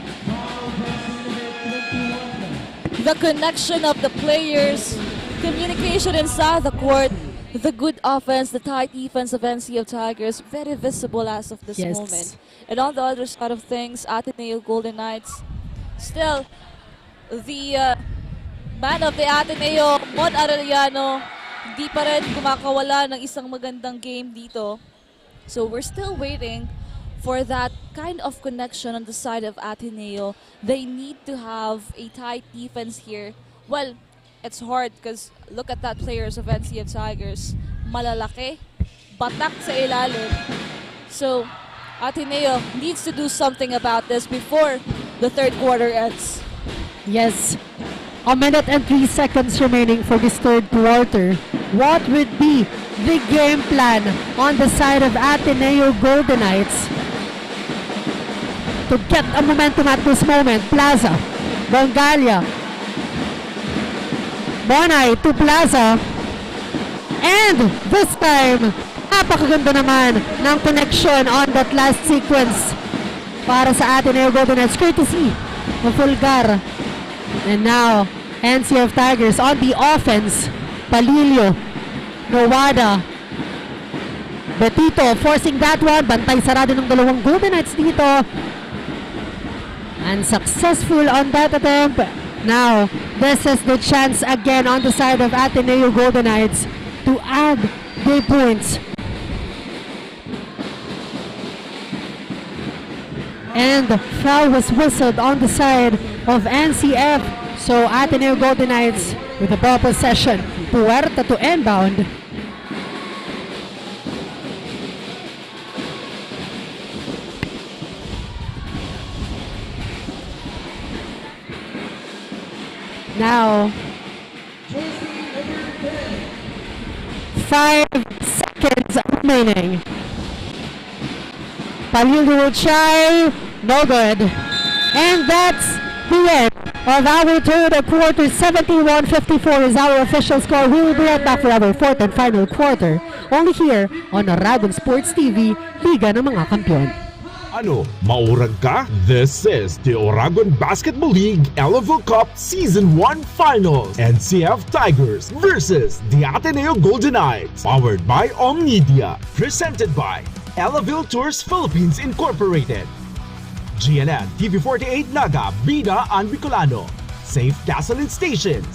The connection of the players, communication inside the court, the good offense, the tight defense of NCF Tigers, very visible as of this moment. And on the other side of things, Ateneo Golden Knights still the man of the Ateneo, Mon Arellano, hindi pa rin kumakawala ng isang magandang game dito. So we're still waiting for that kind of connection on the side of Ateneo. They need to have a tight defense here. Well, it's hard because look at that players of NCF Tigers. Malalaki, batak sa ilalim. So Ateneo needs to do something about this before the third quarter ends. Yes. A minute and 3 seconds remaining for this third quarter. What would be the game plan on the side of Ateneo Golden Knights to get a momentum at this moment? Plaza, Bongalia, Bonay to Plaza, and this time, napakaganda naman ng connection on that last sequence para sa Ateneo Golden Knights, courtesy of Fulgar. And now, NCF Tigers on the offense. Palilio, Nowada, Betito forcing that one. Bantay sarado ng dalawang Golden Knights dito. Unsuccessful on that attempt. Now, this is the chance again on the side of Ateneo Golden Knights to add their points. And foul was whistled on the side of NCF. So Ateneo Golden Knights with the ball possession. Puerta to inbound. Now, 5 seconds remaining. Palilio will try, no good. And that's the end of our third quarter. 71-54 is our official score. We will be right back for our fourth and final quarter. Only here on Oragon Sports TV, Liga ng mga Kampiyon. Ano, maurag ka? This is the Oragon Basketball League Elavil Cup Season 1 Finals. NCF Tigers versus the Ateneo Golden Knights. Powered by Omnidea. Presented by Elavil Tours Philippines Incorporated. GNN TV48 NAGA, BIDA and BIKOLANO. Safe Gasoline Stations.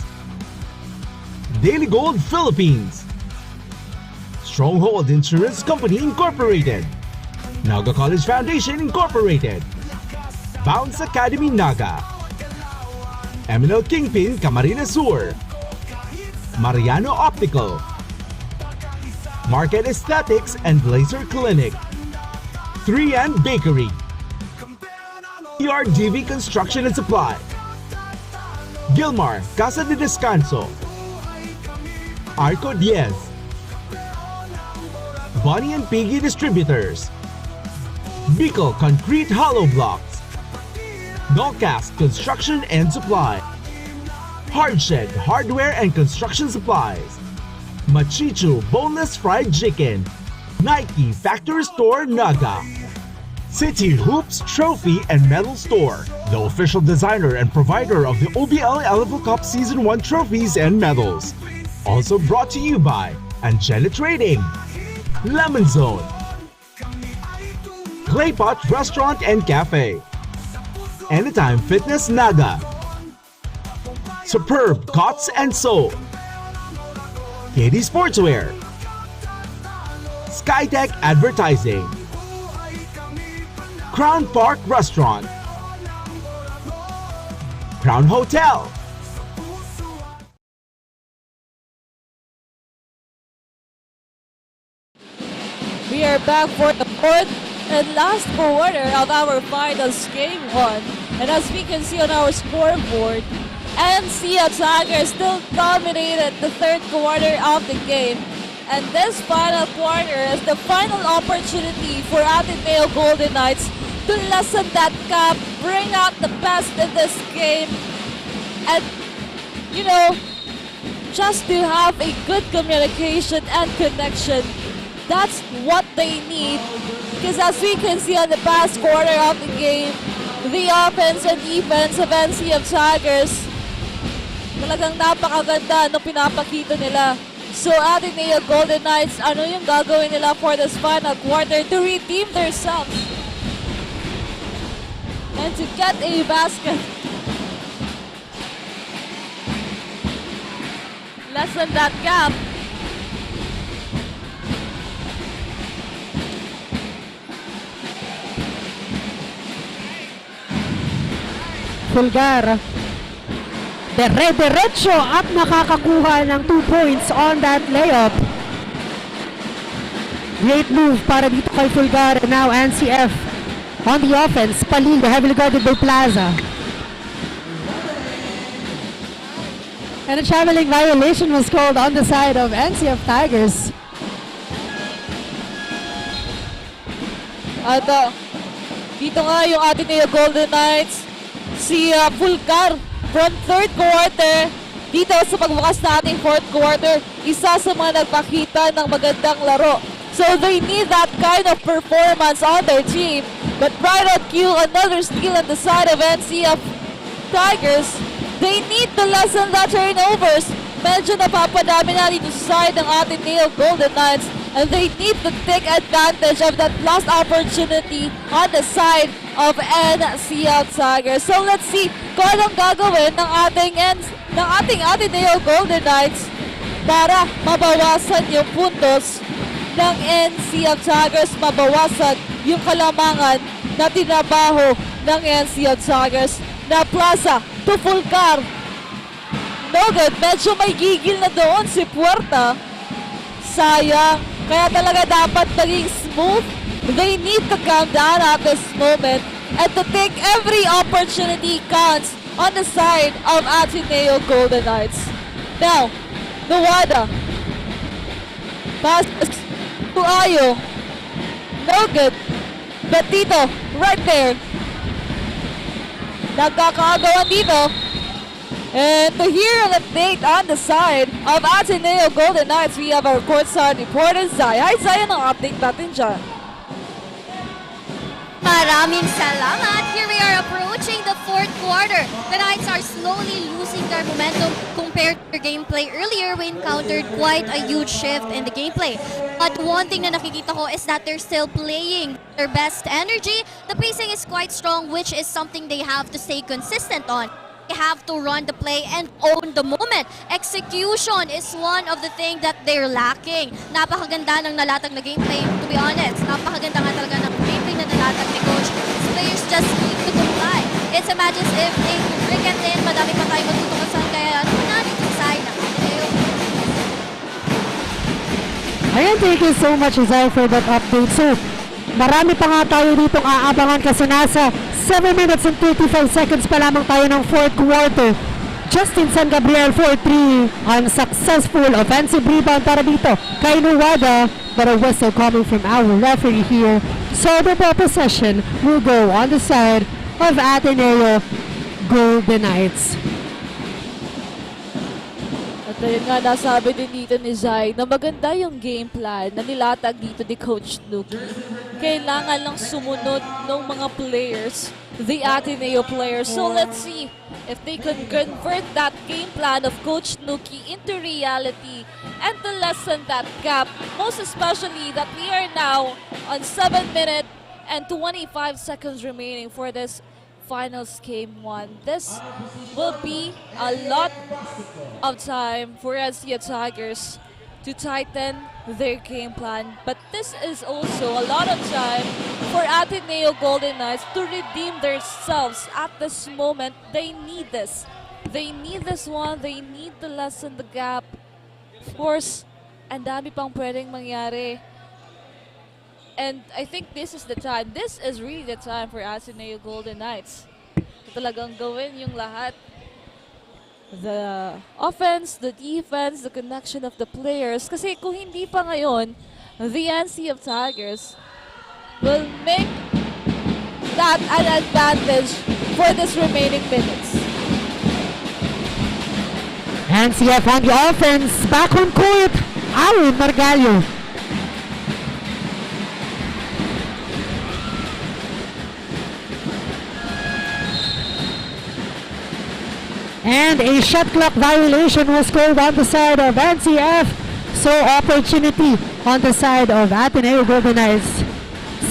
DELIGOLD Philippines. Stronghold Insurance Company Incorporated. NAGA College Foundation Incorporated. Bounce Academy NAGA. MNL KINGPIN Camarines Sur. MARIANO Optical. Market Aesthetics and Laser Clinic. 3N Bakery. TRDV Construction and Supply. GILMAR CASA de Descanso. ARCO DIEZ. Bonnie and Piggy Distributors. BICOL Concrete Hollow Blocks. NOLCAST Construction and Supply. HARDSHED Hardware and Construction Supplies. MACHICHU Boneless Fried Chicken. Nike Factory Store NAGA. City Hoops Trophy and Medal Store, the official designer and provider of the OBL Elavil Cup Season 1 trophies and medals. Also brought to you by Angela Trading, Lemon Zone, Claypot Restaurant and Cafe, Anytime Fitness NAGA, Superb Cots and Sew, KD Sportswear, Skytech Advertising, Crown Park Restaurant, Crown Hotel. We are back for the fourth and last quarter of our finals game 1. And as we can see on our scoreboard, NCF Tigers still dominated the third quarter of the game. And this final quarter is the final opportunity for Ateneo Golden Knights to lessen that gap, bring out the best in this game, and, you know, just to have a good communication and connection. That's what they need. Because as we can see on the past quarter of the game, the offense and defense of NCF Tigers, talagang napakaganda nung pinapakita nila. So Ateneo Golden Knights, ano yung gagawin nila for this final quarter to redeem themselves and to get a basket? lessen that gap. Fulgar. Diretso at nakakakuha ng 2 points on that layup. Great move para dito kay Fulgar. Now NCF on the offense. Palillo heavily guarded by Plaza. And a traveling violation was called on the side of NCF Tigers. At dito nga yung ating Golden Knights, si Fulgar from third quarter, dito sa pagbukas na ating fourth quarter, isa sa mga nagpakita ng magandang laro. So they need that kind of performance on their team. But right on cue, another steal on the side of NCF Tigers. They need to lessen the turnovers. Medyo napapadami na dito sa side ng ating Golden Knights. And they need to take advantage of that last opportunity on the side of NCF Tigers. So let's see kung anong gagawin ng ating Golden Knights para mabawasan yung puntos ng NCF Tigers, mabawasan yung kalamangan na tinabaho ng NCF Tigers. Na Plaza to Fulgar. No good, medyo may gigil na doon si Puerta. Sayang. Kaya talaga dapat maging smooth. They need to calm down at this moment and to take every opportunity counts on the side of Ateneo Golden Knights. Now, Nuwada. Pass to Ayo. No good. Betito, right there. Nagkakaagawan dito. And to hear an update on the side of Ateneo Golden Knights, we have our courtside reporter, Zay. Hi, Zay, anong update natin dyan? Maraming salamat. Here we are approaching the fourth quarter. The Knights are slowly losing their momentum compared to their gameplay. Earlier, we encountered quite a huge shift in the gameplay. But one thing na nakikita ko is that they're still playing their best energy. The pacing is quite strong, which is something they have to stay consistent on. They have to run the play and own the moment. Execution is one of the things that they're lacking. Napakaganda ng nalatag na gameplay, to be honest. Napakaganda nga talaga ng gameplay na nalatag ni Coach. These players just need to comply. It's a match as if they cricket in, madami pa tayo matutukasan, kaya ano na dito side ng Ateneo. Ayan, thank you so much, Zay, for that update. So, marami pa nga tayo ditong aabangan kasi nasa 7 minutes and 35 seconds pa lamang tayo ng fourth quarter. Justin San Gabriel for 3. Unsuccessful offensive rebound para dito kay Nuwada, but a whistle coming from our referee here. So the ball possession will go on the side of Ateneo Golden Knights. At ayun nga, nasabi din dito ni Zay na maganda yung game plan na nilatag dito ni Coach Nuki. Kailangan lang sumunod ng mga players, the Ateneo players. So let's see if they can convert that game plan of Coach Nuki into reality and to lessen that gap. Most especially that we are now on 7 minutes and 25 seconds remaining for this finals game 1. This will be a lot of time for NCF Tigers to tighten their game plan, but this is also a lot of time for Ateneo Golden Knights to redeem themselves at this moment. They need this. They need this one. They need to lessen the gap. Of course, ang dami pang pwedeng mangyari. And I think this is the time. This is really the time for Ateneo Golden Knights. Talagang gawin yung lahat. The offense, the defense, the connection of the players. Kasi kung hindi pa ngayon, the NCF Tigers will make that an advantage for this remaining minutes. NCF on the offense, back on court, Aaron Margallo. And a shot clock violation was called on the side of NCF. So opportunity on the side of Ateneo Golden Knights.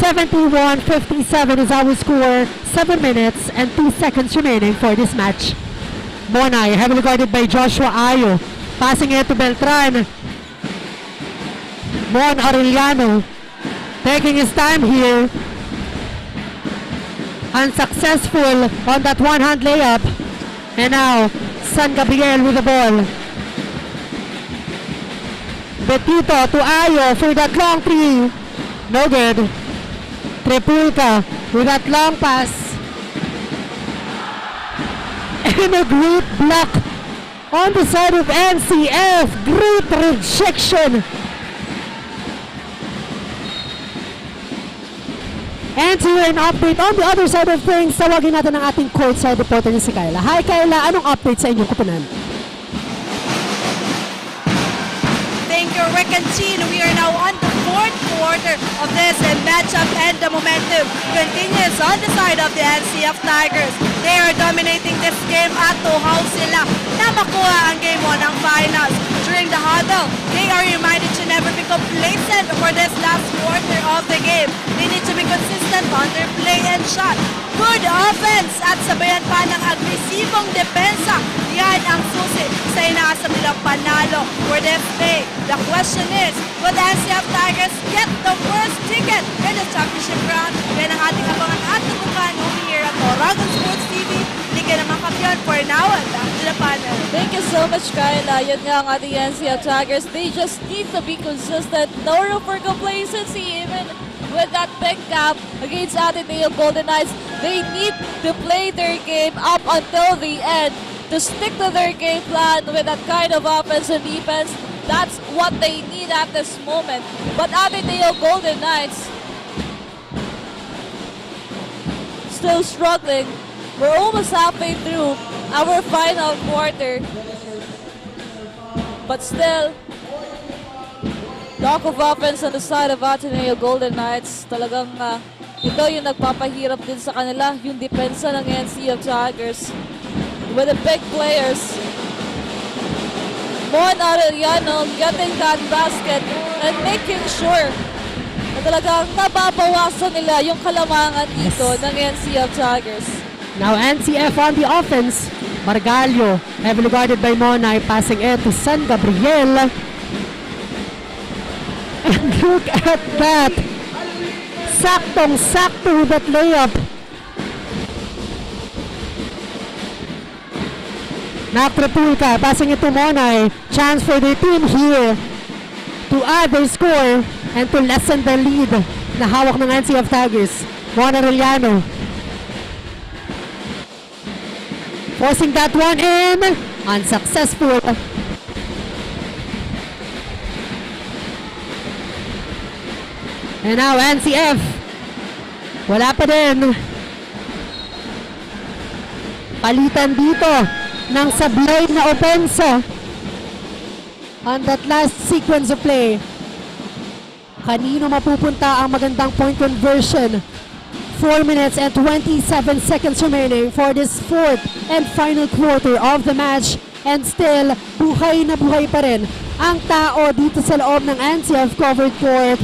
71-57 is our score. 7 minutes and 2 seconds remaining for this match. Monay heavily guarded by Joshua Ayo. Passing it to Beltran. Mon Aureliano taking his time here. Unsuccessful on that one-hand layup. And now, San Gabriel with the ball. Betito to Ayo for that long three. No good. Trepulca with that long pass. And a great block on the side of NCF. Great rejection. And here an update on the other side of things. Tawagin natin ang ating courtside reporter ni si Kayla. Hi Kayla, anong update sa inyong kupunan? Thank you, Rick and Chin. We are now on the fourth quarter of this matchup, and the momentum continues on the side of the NCF Tigers. They are dominating this game at tuhaw sila na makuha ang Game 1 ng finals. During the huddle, they are reminded to never be complacent for this last quarter of the game. They need to be consistent on their play and shot. Good offense at sabayan pa ng agresibong depensa. Yan ang susi sa inaasam nilang panalo for this day. The question is, will the NCF Tigers get the first ticket in the championship round? Yan ang ating abangan at tutukan over here at Oragon Sports TV. Liga naman kampiyon for now and back to the panel. Thank you so much, Kyla. Yun nga ang ating NCF Tigers. They just need to be consistent. No room for complacency even with that big gap against ADNU Golden Knights. They need to play their game up until the end, to stick to their game plan with that kind of offense and defense. That's what they need at this moment. But ADNU Golden Knights still struggling. We're almost halfway through our final quarter. But still, lack of offense on the side of ADNU Golden Knights. Talagang ito yung nagpapahirap din sa kanila, yung depensa ng NCF Tigers. With the big players. Mon Arellano getting that basket and making sure na talagang nababawasan nila yung kalamangan dito ng NCF Tigers. Now NCF on the offense. Margallo, heavily guarded by Monay, passing it to San Gabriel. And look at that! Saktong-sakto with that layup. Nakrepulka, passing it to Monay. Chance for their team here to add their score and to lessen the lead na hawak ng NCF Tigers. Mon Arellano forcing that one in. Unsuccessful. And now NCF. Wala pa din. Palitan dito ng sablay na opensa on that last sequence of play. Kanino mapupunta ang magandang point conversion? 4 minutes and 27 seconds remaining for this fourth and final quarter of the match. And still, buhay na buhay pa rin ang tao dito sa loob ng NCF covered court.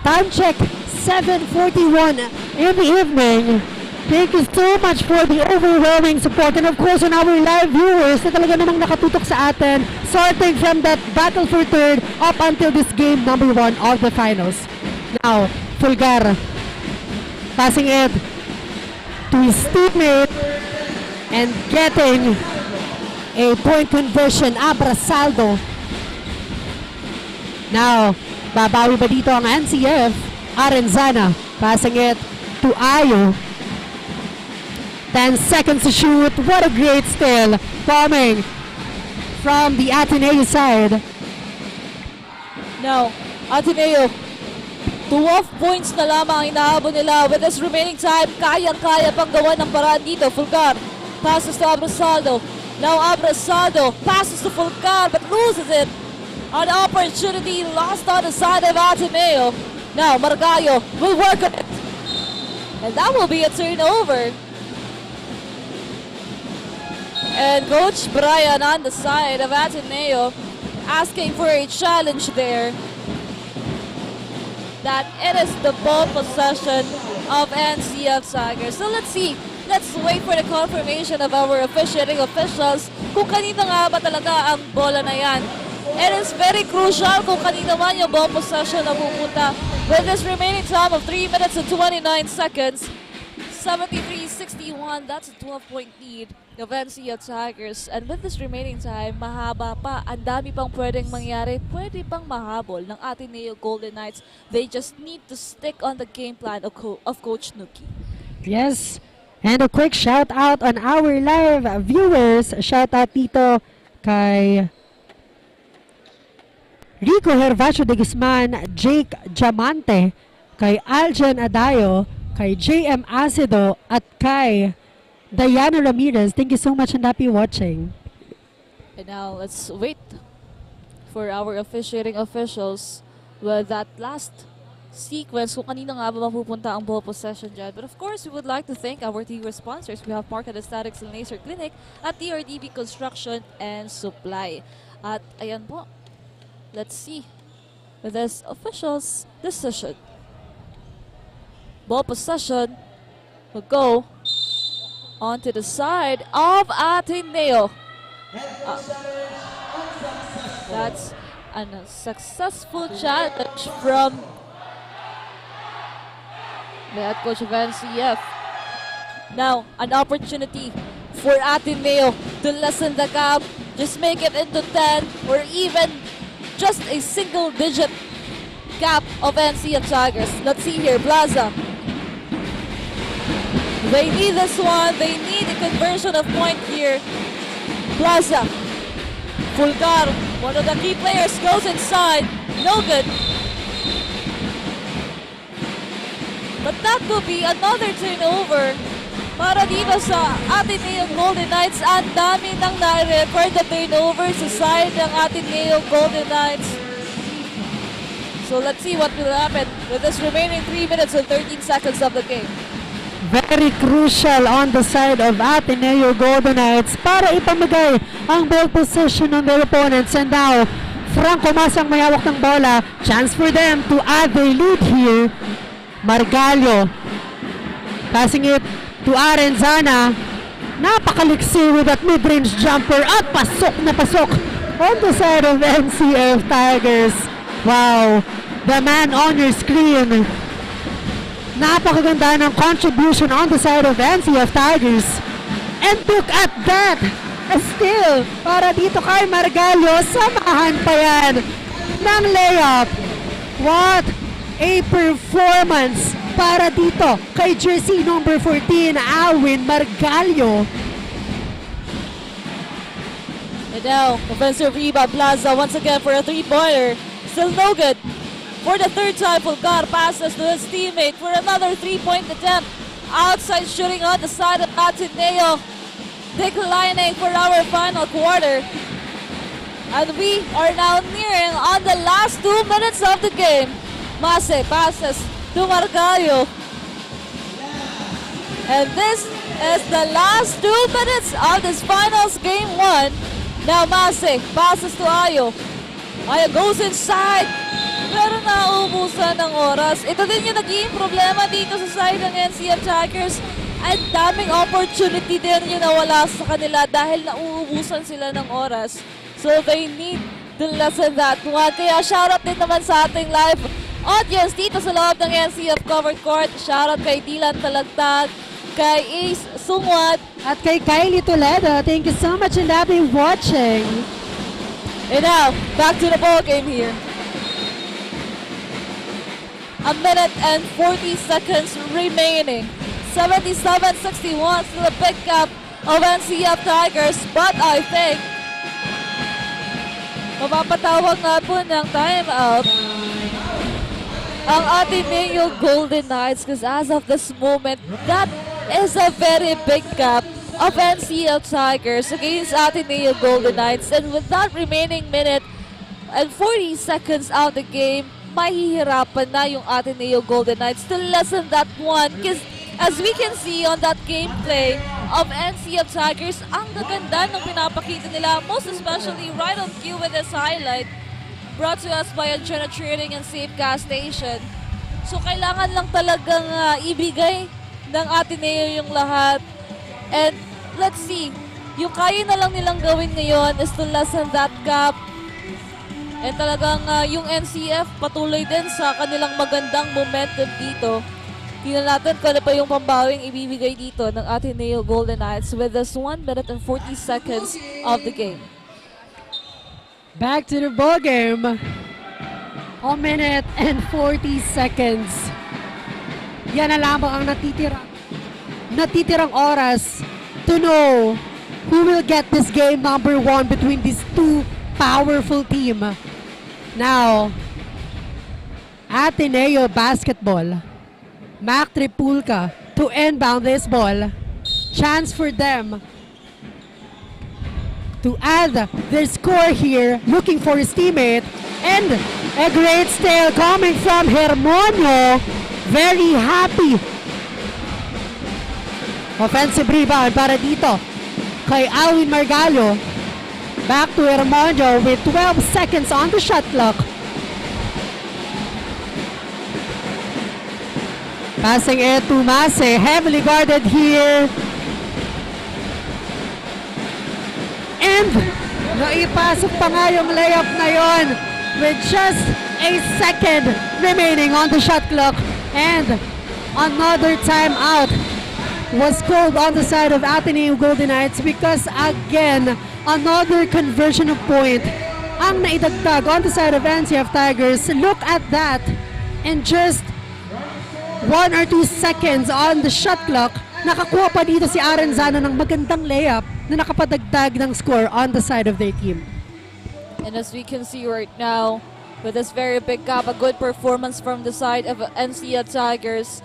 Time check, 7:41 in the evening. Thank you so much for the overwhelming support. And of course, on our live viewers na talaga namang nakatutok sa atin, starting from that battle for third up until this game number 1 of the finals. Now, Fulgar passing it to his teammate and getting a point conversion. Abrasaldo. Now, babawi ba dito ang NCF? Arenzana passing it to Ayo. 10 seconds to shoot. What a great steal coming from the Ateneo side. Now, Ateneo, 12 points na lamang ang inahabol nila. With this remaining time, kayang-kaya pang gawa ng paraan dito. Fulgar passes to Abrasaldo. Now Abrasaldo passes to Fulgar but loses it. An opportunity lost on the side of Ateneo. Now Margallo will work on it. And that will be a turnover. And Coach Brian on the side of Ateneo asking for a challenge there. That it is the ball possession of NCF Tigers. So let's see let's wait for the confirmation of our officiating officials kung kanina nga ba talaga ang bola na yan. It is very crucial kung kanina man yung ball possession na pupunta. With this remaining time of 3 minutes and 29 seconds, 73-61, that's a 12-point lead of NCF Tigers. And with this remaining time, mahaba pa. Ang dami pang pwedeng mangyari. Pwede pang mahabol ng Ateneo Golden Knights. They just need to stick on the game plan of Coach Nuki. Yes. And a quick shout out on our live viewers. Shout out dito kay Rico Hervacio de Guzman, Jake Diamante, kay Aljan Adayo, kay JM Acido, at kay Diana Ramirez. Thank you so much and happy watching. And now let's wait for our officiating officials with that last sequence kung kanina nga ba mapupunta ang ball possession dyan. But of course, we would like to thank our TV sponsors. We have MARQED Aesthetics and Laser Clinic at TRDV Construction and Supply. At ayan po, let's see with this officials decision. Ball possession will go onto the side of Ateneo. That's a successful challenge from the head coach of NCF. Now, an opportunity for Ateneo to lessen the gap, just make it into 10 or even just a single-digit gap of NCF Tigers. Let's see here, Plaza. They need this one. They need a conversion of point here. Plaza. Fulgar, one of the key players, goes inside. No good. But that could be another turnover para dito sa Ateneo Golden Knights. Ang dami nang na-record na turnover sa side ng Ateneo Golden Knights. So let's see what will happen with this remaining 3 minutes and 13 seconds of the game. Very crucial on the side of Ateneo Golden Knights para ipamigay ang ball possession of their opponents. And now, Franco Masang may hawak ng bola. Chance for them to add their lead here. Margallo passing it to Arenzana. Napakaliksi with that mid-range jumper at pasok na pasok on the side of NCF Tigers. Wow, the man on your screen. Napakaganda ng contribution on the side of NCF Tigers. And look at that! Still, para dito kay Margallo, samahan pa yan ng layup. What a performance para dito kay jersey number 14, Alwin Margallo. And now, offensive rebound, Plaza once again for a three-pointer. Still no good. For the third time, Fulgar passes to his teammate for another three-point attempt. Outside shooting on the side of Ateneo. Declining for our final quarter. And we are now nearing on the last 2 minutes of the game. Mase passes to Margallo. And this is the last 2 minutes of this finals game 1. Now Mase passes to Ayo. Ayo goes inside. Pero nauubusan ng oras. Ito din yung naging problema dito sa side ng NCF Tigers. At daming opportunity din yung nawala sa kanila dahil nauubusan sila ng oras. So they need to lessen that one. Kaya shoutout din naman sa ating live audience dito sa loob ng NCF Covered Court. Shoutout kay Dylan Talagtag, kay Ace Sungwat, at kay Kylie Toledo. Thank you so much and happy watching. And now, back to the ball game here. A minute and 40 seconds remaining. 77-61, still a big gap of NCF Tigers. But I think, mapapatawag nga po ng timeout ang Ateneo Golden Knights because as of this moment, that is a very big gap of NCF Tigers against Ateneo Golden Knights. And with that remaining minute and 40 seconds out of the game, mahihirapan na yung Ateneo Golden Knights to lessen that one because as we can see on that gameplay of NCF Tigers, ang gaganda ng pinapakita nila, most especially right on cue with this highlight brought to us by Anjena Trading and Safe Gas Station. So kailangan lang talagang ibigay ng Ateneo yung lahat. And let's see, yung kaya na lang nilang gawin ngayon is to lessen that gap. And talagang yung NCF patuloy din sa kanilang magandang momentum dito. Tingnan natin kung ano pa yung pambawing ibibigay dito ng Ateneo Golden Knights with this 1 minute and 40 seconds of the game. Back to the ball game. 1 minute and 40 seconds. Yan na lamang ang natitirang oras to know who will get this game number 1 between these two powerful team. Now, Ateneo Basketball, Mac Tripulca to inbound this ball. Chance for them to add their score here, looking for his teammate. And a great steal coming from Hermonio. Very happy. Offensive rebound para dito kay Alwin Margallo. Back to Hermonio with 12 seconds on the shot clock. Passing it to Mase, heavily guarded here. And naipasok pa nga yung layup na yon with just a second remaining on the shot clock. And another timeout was called on the side of Ateneo Golden Knights because again, another conversion of point ang naidagdag on the side of NCF Tigers. Look at that. In just 1 or 2 seconds on the shot clock, nakakuha pa dito si Arenzano ng magandang layup na nakapadagdag ng score on the side of their team. And as we can see right now, with this very big gap, a good performance from the side of NCF Tigers.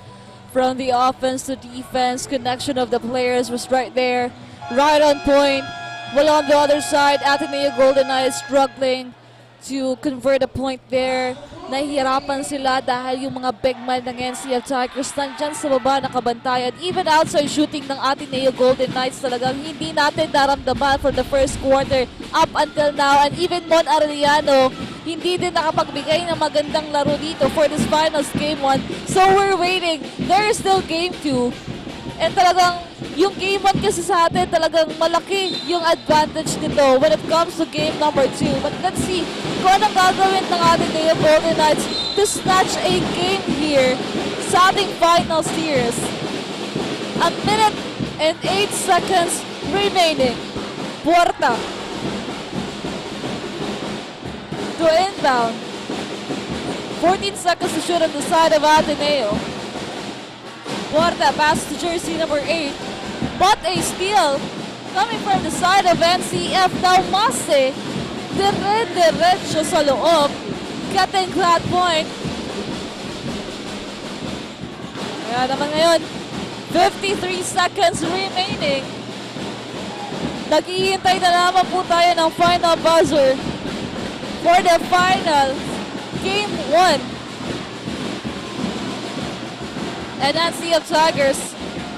From the offense to defense, connection of the players was right there, right on point. While on the other side, Ateneo Golden Knights struggling to convert a point there. Nahihirapan sila dahil yung mga big man ng NCF Tigers nandyan sa baba nakabantayan. Even outside shooting ng Ateneo Golden Knights talagang hindi natin naramdaman from the first quarter up until now. And even Mon Arellano, hindi din nakapagbigay ng magandang laro dito for this finals game 1. So we're waiting. There is still game 2. And talagang yung game 1 kasi sa atin talagang malaki yung advantage nito when it comes to game number 2. But let's see kung anong gagawin ng Ateneo Golden Knights to snatch a game here sa ating final series. A minute and 8 seconds remaining. Puerta to inbound. 14 seconds to shoot on the side of Ateneo. Puerta pass to jersey number 8. But a steal coming from the side of NCF. Now Mase, dire-diretso sa loob. Getting that point. Kaya naman ngayon, 53 seconds remaining. Naghihintay na naman po tayo ng final buzzer for the final game 1. And NCF Tigers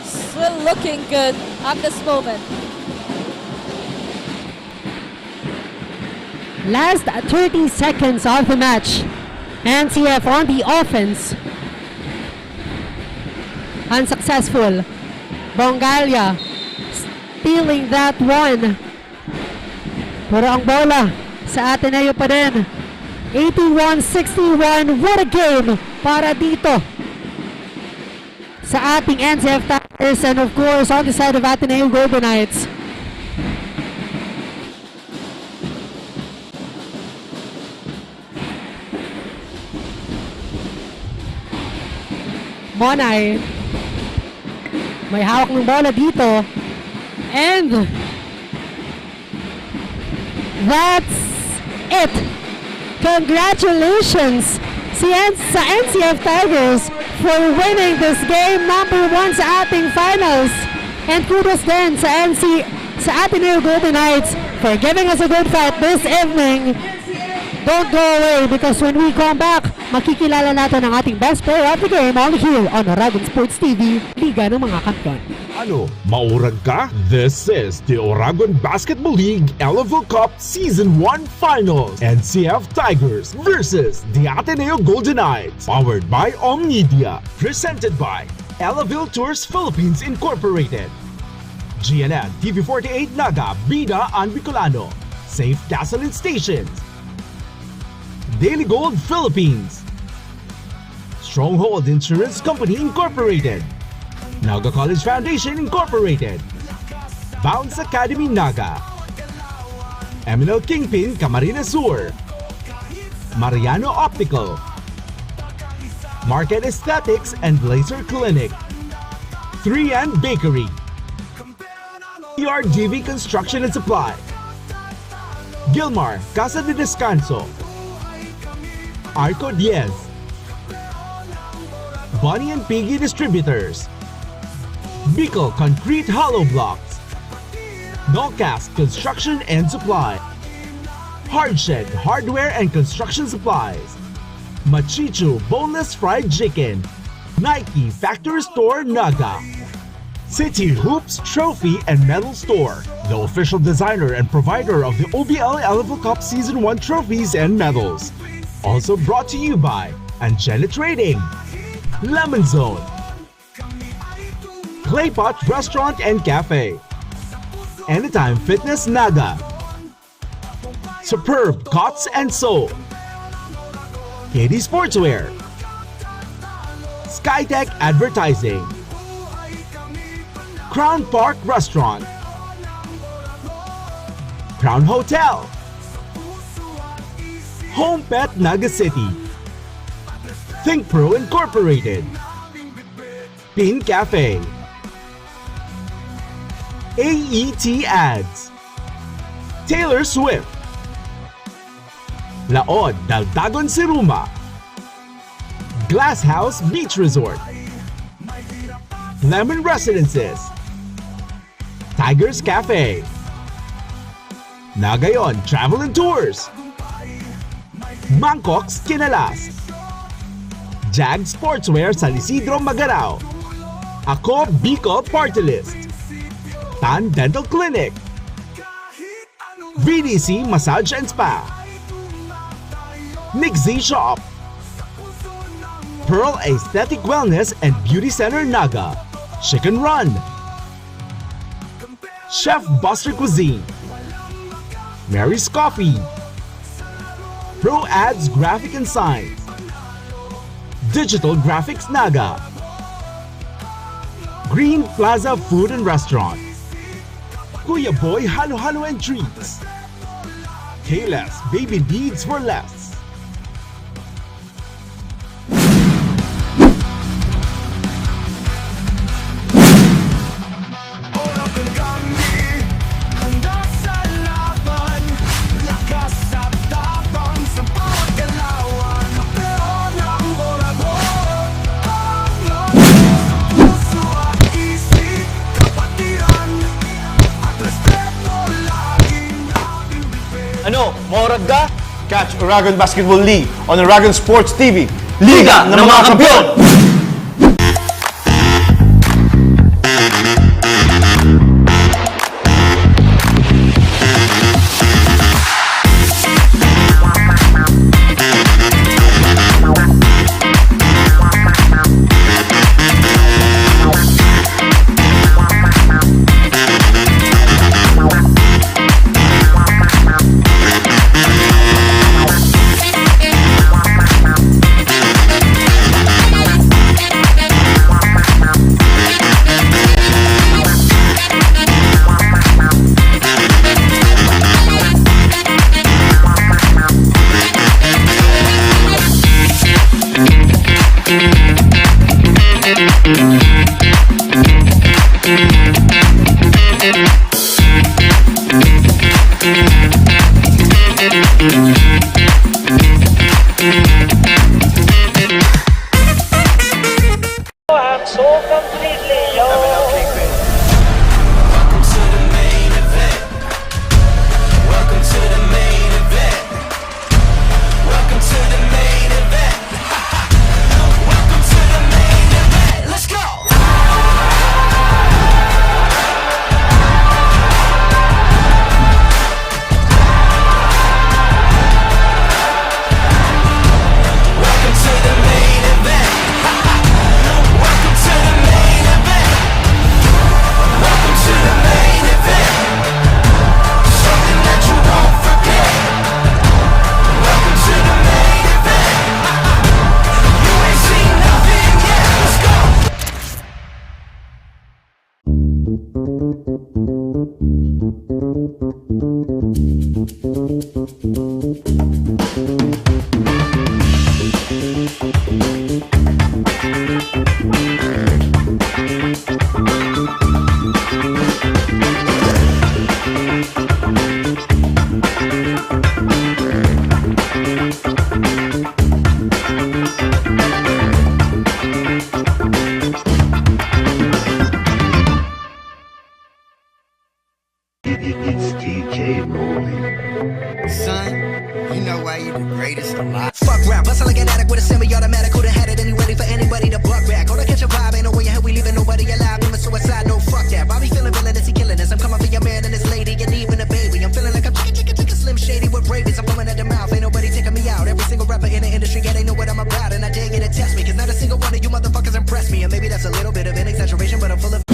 still looking good at this moment. Last 30 seconds of the match. NCF on the offense. Unsuccessful. Bongalia stealing that one. Pero ang bola sa Ateneo pa din. 81-61. What a game para dito sa ating NCF Tigers and of course on the side of Ateneo Golden Knights. Monay may hawak ng bola dito and that's it. Congratulations sa NCF Tigers for winning this game number 1 sa ating finals, and kudos din sa Ateneo Golden Knights for giving us a good fight this evening. Don't go away because when we come back, makikilala natin ang ating best player of the game on here on Oragon Sports TV, Liga ng mga Kampiyon. Ano, maurag ka? This is the Oragon Basketball League Elavil Cup Season 1 Finals. NCF Tigers versus the Ateneo Golden Knights. Powered by Omnidea. Presented by Elavil Tours Philippines Incorporated. GNN TV48 NAGA, BIDA and BIKOLANO. Safe Gasoline Stations. DELIGOLD Philippines. Stronghold Insurance Company Incorporated. NAGA College Foundation Incorporated. Bounce Academy NAGA. MNL KINGPIN Camarines Sur. MARIANO Optical. MARQED Aesthetics and Laser Clinic. 3N Bakery. TRDV Construction and Supply. GILMAR, CASA de DESCANSO. ARCO DIEZ. Bonnie and PIGGY Distributors. BICOL Concrete Hollow Blocks. NOLCAST Construction and Supply. HARDSHED Hardware and Construction Supplies. MACHICHU Boneless Fried Chicken. Nike Factory Store NAGA. City Hoops Trophy and Medal Store, the official designer and provider of the OBL Elavil Cup Season 1 trophies and medals. Also brought to you by Angela Trading, Lemon Zone, Claypot Restaurant and Cafe, Anytime Fitness NAGA, Superb Cots and Sew, KD Sportswear, Skytech Advertising, Crown Park Restaurant, Crown Hotel, Home Pet Naga City, Think Pro Incorporated, Pin Cafe, AET Ads, Taylor Swift, Laod Daldagon Siruma, Glass House Beach Resort, Lemon Residences, Tigers Cafe, Nagayon Travel and Tours, Bangkok's Kinalas, Jag Sportswear San Isidro Magarao, Ako BICOL Party List, Tan Dental Clinic, VDC Massage and Spa, Nick Z Shop, Pearl Aesthetic Wellness and Beauty Center NAGA, Chicken Run, Chef Buster Cuisine, Mary's Coffee, Pro Ads Graphic and Signs, Digital Graphics NAGA, Green Plaza Food and Restaurant, Kuya Boy Halo Halo and Treats, K-Less Baby Needs for Less. Ano, maurag ka? Catch Oragon Basketball League on Oragon Sports TV. Liga ng mga Kampiyon! You know why you the greatest alive. Fuck rap, bustle like an addict with a semi-automatic. Who'da had it and he ready for anybody to buck back. Gonna catch a vibe, ain't no way in hell we leaving nobody alive. Even suicide, no fuck that. Bobby feeling villainous, he killing us. I'm coming for your man and his lady, and even a baby. I'm feeling like I'm chicken, slim shady with rabies. I'm coming at the mouth, ain't nobody taking me out. Every single rapper in the industry, yeah, they know what I'm about. And I dare you to test me, cause not a single one of you motherfuckers impress me. And maybe that's a little bit of an exaggeration, but I'm full of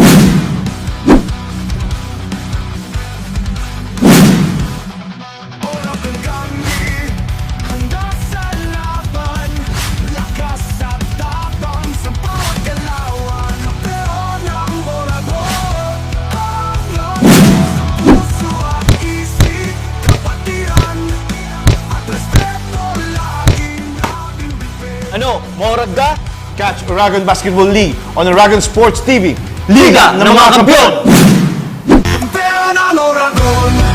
Ano, morag ka? Catch Oragon Basketball League on Oragon Sports TV. Liga ng mga kampiyon! Pero ng Oragon